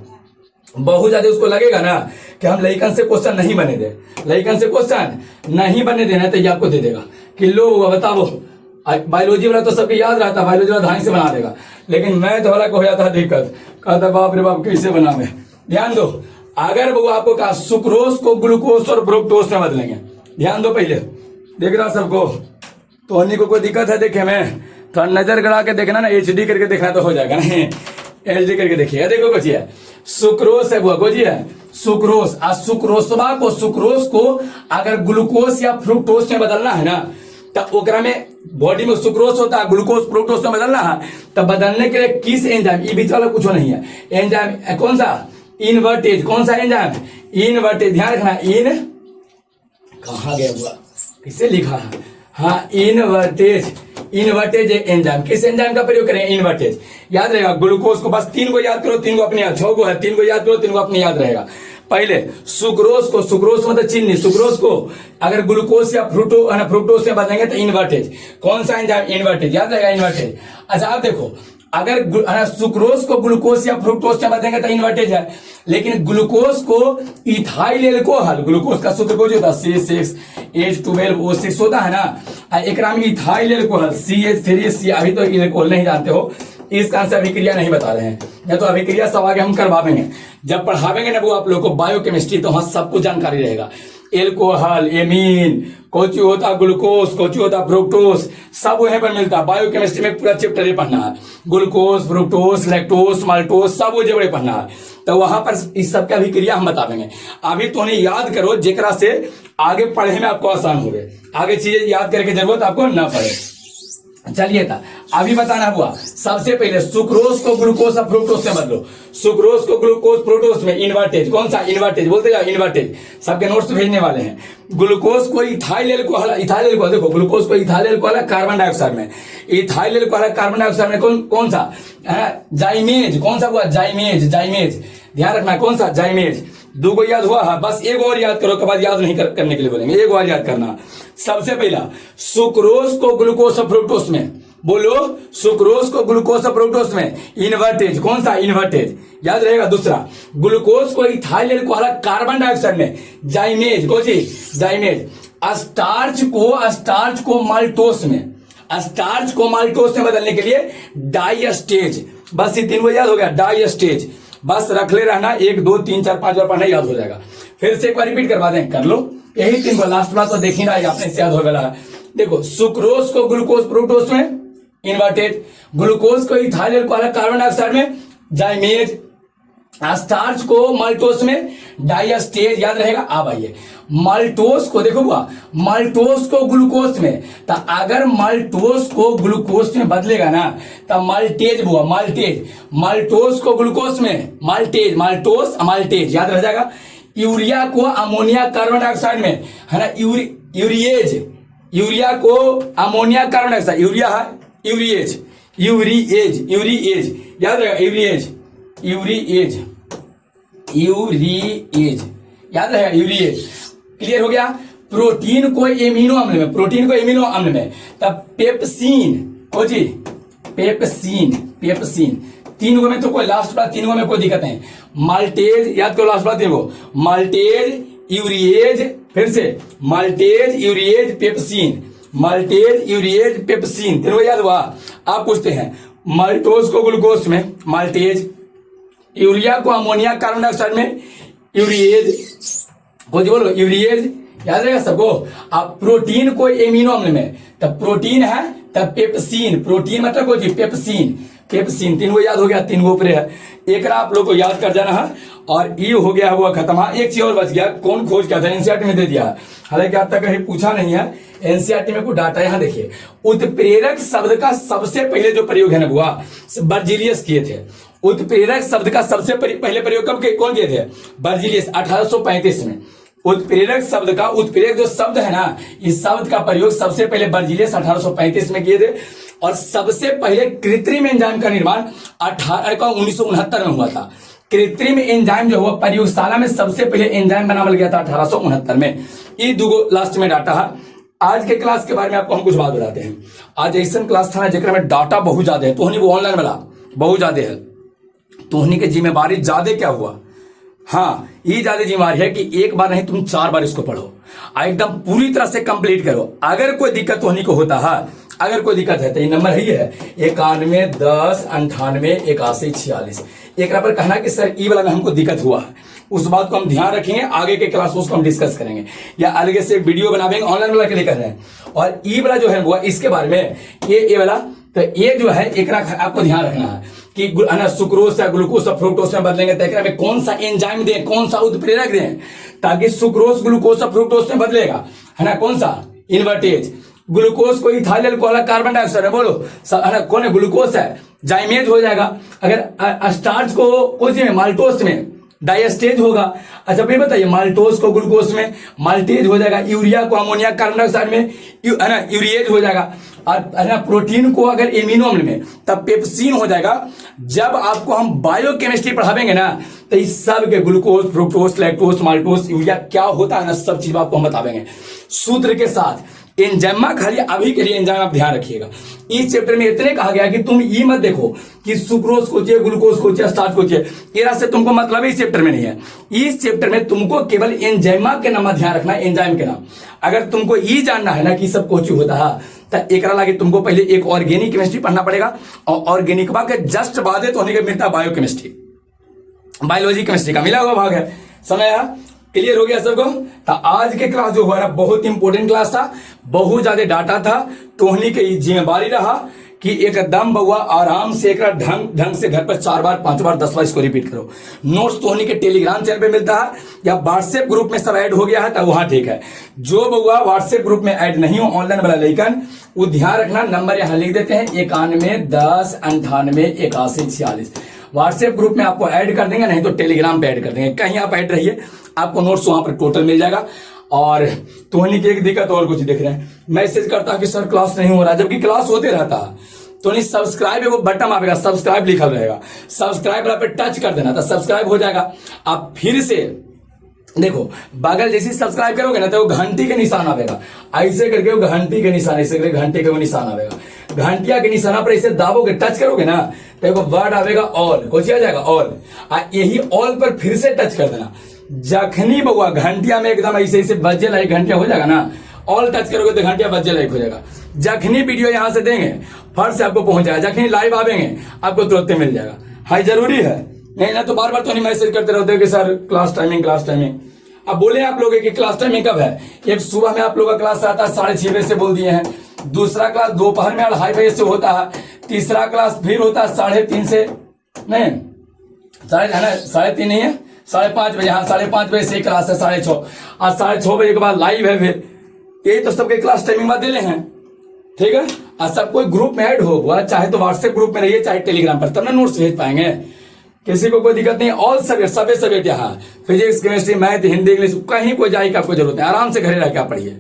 बहुत ज्यादा उसको लगेगा ना कि हम लइकन से क्वेश्चन नहीं बने दे, लइकन से क्वेश्चन नहीं बने देना, तो ये आपको दे देगा कि लो बताओ। बायोलॉजी वाला तो सबको याद रहता है, बायोलॉजी वाला ढंग से बना देगा, लेकिन मैथ वाला को हो जाता है दिक्कत, कहता बाप रे बाप कैसे बनावे। ध्यान दो, अगर वो आपको कहा सुक्रोज को ग्लूकोज और फ्रुक्टोज में बदलेंगे, ध्यान दो, पहले देख रहा सबको, तो अन्य को कोई दिक्कत है देखे में, तो नजर गड़ा के देखना ना, एचडी करके देखना तो हो जाएगा नहीं, एचडी करके देखिए। देखो बच्ची है सुक्रोज है, वो जी है सुक्रोज, और सुक्रोसवा को, सुक्रोज को अगर ग्लूकोज या फ्रुक्टोज में बदलना है ना, तो ओकरा में बॉडी में सुक्रोज होता है, ग्लूकोज फ्रुक्टोज में बदलना है, तो बदलने के लिए किस एंजाइम, ये बीच वाला कुछ नहीं है, एंजाइम कौन सा? इनवर्टेज। कौन सा एंजाइम? इनवर्टेज। ध्यान रखना, इन कहा गया हुआ, किसे लिखा है? हाँ, इनवर्टेज, इन्वर्टेज एंजाइम। किस एंजाइम का प्रयोग करेंगे? इन्वर्टेज। याद रहेगा ग्लूकोज को, बस 3 को याद करो, 3 को अपने याद, 6 को है, 3 को याद करो, 3 को अपने याद रहेगा। पहले सुक्रोज को, सुक्रोज मतलब चीनी, सुक्रोज को अगर ग्लूकोज या फ्रुक्टोज से बदलेंगे तो इन्वर्टेज। कौन सा एंजाइम? इन्वर्टेज। याद रहेगा इन्वर्टेज। अच्छा आप देखो, अगर सुक्रोज को ग्लूकोज या फ्रुक्टोज से बदलेंगे तो इन्वर्टेज है, लेकिन ग्लूकोज को इथाइल एल्कोहल, ग्लूकोज का सूत्र कुछ होता है C6H12O6 होता है ना, एक नाम इथाइल एल्कोहल CH3C। अभी तो एल्कोहल नहीं जानते हो, इस कारण से अभिक्रिया नहीं बता रहे हैं, या तो अभिक्रिया सब आगे हम करवाएंगे जब पढ़ावेंगे ना वो आप लोग को बायोकेमिस्ट्री, तो वहां सबको जानकारी रहेगा। एल्कोहल, एमीन, कोची होता ग्लूकोज, कोची होता फ्रुक्टोज, सब वहीं पर मिलता है। बायोकेमिस्ट्री में पूरा चैप्टर ही पढ़ना है, ग्लूकोज, फ्रुक्टोज, लैक्टोज, माल्टोज, सब वो जगह पढ़ना है, तो वहां पर इस सब की अभिक्रिया हम बतावेंगे। अभी तो उन्हें याद करो जेकरा से आगे पढ़े में आपको आसान हो गए, आगे चीजें याद करके जरूरत आपको ना पड़े। चलिए था अभी बताना हुआ, सबसे पहले सुक्रोज को ग्लूकोज और फ्रुक्टोज से बदलो। सुक्रोज को ग्लूकोज फ्रुक्टोज में इन्वर्टेज। कौन सा? इन्वर्टेज। बोलते जाओ इन्वर्टेज, सबके नोट्स भेजने वाले हैं। ग्लूकोज को इथाइल एल्कोहल, इथाइल एल्कोहल देखो, ग्लूकोज को इथाइल एल्कोहल कार्बन डाइऑक्साइड में, इथाइल एल्कोहल कार्बन डाइऑक्साइड में कौन सा? जाइमेज। कौन सा हुआ? जाइमेज। जाइमेज ध्यान रखना, कौन सा? जाइमेज। 2 को याद हुआ है, बस एक और याद करो, के बाद याद नहीं करने के लिए बोलेंगे, एक और याद करना। सबसे पहला सुक्रोज को ग्लूकोज और फ्रुक्टोज में, बोलो सुक्रोज को ग्लूकोज और फ्रुक्टोज में इन्वर्टेज। कौन सा? इन्वर्टेज। याद रहेगा। दूसरा ग्लूकोज को इथाइल एल्कोहल कार्बन डाइऑक्साइड में जाइमेज। कौन सी? जाइमेज। स्टार्च को माल्टोस में, स्टार्च को माल्टोस में बदलने के लिए डाइस्टेज। बस ये 3 को याद हो गया, डाइस्टेज। बस रख ले रहना, 1 2 3 4 5 बार पढ़ना, याद हो जाएगा। फिर से एक बार रिपीट करवा दें, कर लो यही 3 को, लास्ट बार तो देखी ना आपने याद हो गया। देखो सुक्रोज को ग्लूकोज फ्रुक्टोज में इन्वर्टेज, ग्लूकोज को इथाइल एल्कोहल कार्बन डाइऑक्साइड में जाइमेज, स्टार्च को माल्टोस में डाइस्टेज। याद रहेगा। अब आइए माल्टोस को, देखो बुआ, माल्टोस को ग्लूकोज में, तो अगर माल्टोस को ग्लूकोज में बदलेगा ना तो माल्टेज बुआ, माल्टेज। माल्टोस को ग्लूकोज में माल्टेज, माल्टोस माल्टेज, याद रह जाएगा। यूरिया को अमोनिया कार्बन डाइऑक्साइड में, है ना, यूरिएज। यूरिया को अमोनिया कार्बन डाइऑक्साइड, यूरिया है यूरिएज, यूरिएज, यूरिएज, याद रहेगा। यूरिएज, यूरिएज, यूरिएज, याद रहेगा। यूरिएज। क्लियर हो गया। प्रोटीन को एमिनो अम्ल में, प्रोटीन को एमिनो अम्ल में, तब पेप्सिन। को जी? Pepsin, pepsin. 3 में तो कोई लास्ट बार 3 में कोई दिक्कत नहीं। माल्टेज, याद करो लास्ट बार 3 को, माल्टेज, यूरिएज, फिर से maltase, urease, pepsin, maltase, urease, pepsin. 3 याद हुआ। आप पूछते हैं माल्टोज को ग्लूकोज में माल्टेज, यूरिया को अमोनिया कार्बन डाइऑक्साइड में यूरिएज, बोलो यूरिएज, याद रहेगा सबको। अब प्रोटीन को एमिनो अम्ल में, तब प्रोटीन है तब पेप्सिन, प्रोटीन मतलब को जी पेप्सिन, पेप्सिन। 3 को याद हो गया, 3 को ऊपर है, एक आप लोग को याद कर जाना है। और ये हो गया हुआ खत्म। हाँ एक चीज और बच गया, कौन खोज किया था? एनसीईआरटी में दे दिया, हालांकि आज तक कहीं पूछा नहीं है। एनसीईआरटी में कुछ डाटा यहाँ देखिए, उत्प्रेरक शब्द का सबसे पहले जो प्रयोग है ना बुआ, बर्जीलियस किए थे। उत्प्रेरक शब्द का सबसे पहले प्रयोग कब कौन किए थे? बर्जीलियस, 1835 में। उत्प्रेरक शब्द का, उत्प्रेरक जो शब्द है ना, इस शब्द का प्रयोग सबसे पहले बर्जीलियस 1835 में किए थे। और सबसे पहले कृत्रिम एंजाइम का निर्माण 1969 में हुआ था। कृत्रिम एंजाइम जो हुआ प्रयोगशाला में सबसे पहले एंजाइम बनावल गया था 1869 में। ये 2 लास्ट में डाटा है। आज के क्लास के बारे में आपको हम कुछ बात बताते हैं। आज ऐसा क्लास था जेकरा में डाटा बहुत ज्यादा है, तो वो ऑनलाइन वाला बहुत ज्यादा है, तो की जिम्मेवारी ज्यादा क्या हुआ? हाँ ये ज्यादा जिम्मेवारी है कि एक बार नहीं तुम 4 बार इसको पढ़ो, एकदम पूरी तरह से कंप्लीट करो। अगर कोई दिक्कत होने को होता है, अगर कोई दिक्कत है तो ये नंबर ही है 91 10 98 81 46। एक पर कहना कि सर ई वाला में हमको दिक्कत हुआ है, उस बात को हम ध्यान रखेंगे, आगे के क्लास उसको हम डिस्कस करेंगे, या अलग से वीडियो बनाएंगे ऑनलाइन वाला के लिए कर रहे हैं। और ई वाला जो है वो इसके बारे में ये वाला, तो ये जो है एक आपको ध्यान रखना है कि सुक्रोज या ग्लूकोज या फ्रुक्टोज में बदलेंगे तो एक में कौन सा एंजाइम दें, कौन सा उत्प्रेरक दें, ताकि सुक्रोज ग्लूकोज या फ्रुक्टोज में बदलेगा, है ना, कौन सा? इन्वर्टेज। ग्लूकोज को इथाइल एल्कोहल कार्बन डाइऑक्साइड है, बोलो कौन है? ग्लूकोज है, जाइमेज हो जाएगा। अगर स्टार्च को माल्टोस में, डायस्टेज होगा। अच्छा भाई बताइए, माल्टोस को ग्लूकोज में माल्टेज हो जाएगा, यूरिया को अमोनिया कार्बन डाइऑक्साइड में है ना यूरिएज हो जाएगा, और है ना प्रोटीन को अगर एमिनो अम्ल में तब पेप्सिन हो जाएगा। जब आपको हम बायोकेमिस्ट्री पढ़ावेंगे ना तो इस सब के glucose, fructose, lactose, maltose, urea क्या होता है ना, सब चीज आपको हम बतावेंगे सूत्र के साथ। एंजाइमा खाली अभी के लिए एंजाइम आप ध्यान रखिएगा। इस चैप्टर में इतने कहा गया कि तुम ये मत देखो कि सुक्रोज को चाहिए, ग्लूकोज को चाहिए, स्टार्च को चाहिए, ये से तुमको मतलब इस चैप्टर में नहीं है। इस चैप्टर में तुमको केवल एंजाइमा के नाम ध्यान रखना है, एंजाइम के नाम। अगर तुमको ये जानना है ना कि सब कुछ होता है तो एक लागे तुमको पहले एक ऑर्गेनिक केमिस्ट्री पढ़ना पड़ेगा, और ऑर्गेनिक के जस्ट बाद तो होने के मिलता है बायोकेमिस्ट्री, बायोलॉजी केमिस्ट्री का मिला हुआ भाग है। समय क्लियर हो गया सबको? तो आज के क्लास जो हुआ ना बहुत इंपॉर्टेंट क्लास था, बहुत ज्यादा डाटा था, तोहनी की जिम्मेवारी रहा कि एकदम बउआ आराम से एक ढंग से घर पर 4 बार 5 बार 10 बार इसको रिपीट करो। नोट्स तोहनी के टेलीग्राम चैनल पे मिलता है या व्हाट्सएप ग्रुप में सब ऐड हो गया है तो वहां ठीक है। जो बउआ व्हाट्सएप ग्रुप में ऐड नहीं हो ऑनलाइन वाला लेकिन वो ध्यान रखना, नंबर यहाँ लिख देते हैं 91 10 98 81 46। व्हाट्सएप ग्रुप में आपको ऐड कर देंगे, नहीं तो टेलीग्राम पे ऐड कर देंगे, कहीं आप ऐड रहिए, आपको नोट्स वहां पर टोटल मिल जाएगा। और तोहनी की एक दिक्कत और कुछ देख रहे हैं, मैसेज करता कि सर क्लास नहीं हो रहा, जबकि क्लास होते रहता है। तो नहीं सब्सक्राइब एगो बटन आएगा, सब्सक्राइब लिखा रहेगा, सब्सक्राइब पे टच कर देना तो सब्सक्राइब हो जाएगा। आप फिर से देखो बगल जैसे सब्सक्राइब करोगे ना तो घंटी के निशान आएगा, ऐसे करके वो घंटी के निशान, ऐसे करके घंटे के वो निशान आएगा, घंटिया के निशाना पर ऐसे दाबोगे, टच करोगे ना तो एक वर्ड आएगा ऑल, कुछ आ जाएगा ऑल, यही ऑल पर फिर से टच कर देना। जखनी बउआ घंटिया में एकदम ऐसे ऐसे बजे लाइक घंटिया हो जाएगा ना, ऑल टच करोगे तो घंटिया बजे लाइक हो जाएगा। जखनी वीडियो यहां से देंगे फट से आपको पहुंच जाएगा, जखनी लाइव आवेंगे आपको तुरंत मिल जाएगा। हाई जरूरी है, नहीं ना तो बार बार तो नहीं मैसेज करते रहते कि sir class timing class timing. अब बोले आप लोग कि क्लास टाइमिंग कब है? एक सुबह में आप लोग का क्लास आता है 6:30 बजे से बोल दिए हैं, दूसरा क्लास दोपहर में 2:30 बजे से होता है, तीसरा क्लास फिर होता है 3:30 से, नहीं 3:30 नहीं है 5:30 बजे, हाँ 5:30 बजे से क्लास है 6:30, आज 6:30 बजे के बाद लाइव है। फिर यही तो सबके क्लास टाइमिंग में दिले हैं, ठीक है। और सब कोई ग्रुप में ऐड होगा, चाहे तो व्हाट्सएप ग्रुप में रहिए चाहे टेलीग्राम पर, तब ना नोट्स भेज पाएंगे, किसी को कोई दिक्कत नहीं। ऑल सब्जेक्ट यहाँ physics chemistry math Hindi English कहीं कोई जाए का आपको जरूरत है, आराम से घरे रह के पढ़िए,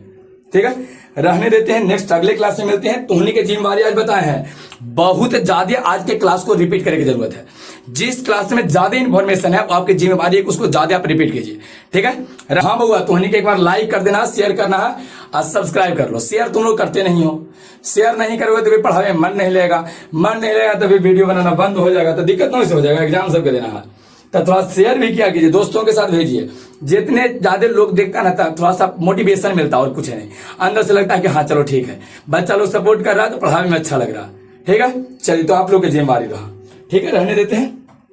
ठीक है। रहने देते हैं, नेक्स्ट अगले क्लास में मिलते हैं। तोहनी के जिम्मेवारी आज बताए हैं, बहुत ज्यादा आज के क्लास को रिपीट करने की जरूरत है। जिस क्लास में ज्यादा इन्फॉर्मेशन है वो आपकी जिम्मेवारी है, उसको ज्यादा आप रिपीट कीजिए, ठीक है। हाँ बउआ तोहनी के एक बार लाइक कर देना, शेयर करना है और सब्सक्राइब कर लो। शेयर तुम लोग करते नहीं हो, शेयर नहीं करोगे तो फिर पढ़ाई में मन नहीं लगेगा, मन नहीं लगेगा तो फिर वीडियो बनाना बंद हो जाएगा, तो दिक्कत नहीं से हो जाएगा, एग्जाम सबके देना है। तो थोड़ा शेयर भी किया कीजिए, दोस्तों के साथ भेजिए, जितने ज्यादा लोग देखता ना थोड़ा सा मोटिवेशन मिलता है और कुछ नहीं, अंदर से लगता है कि हाँ चलो ठीक है बच्चा लोग सपोर्ट कर रहा है तो पढ़ाई में अच्छा लग रहा है, ठीक है। चलिए तो आप लोग की जिम्मेवारी रहा, ठीक है, रहने देते हैं।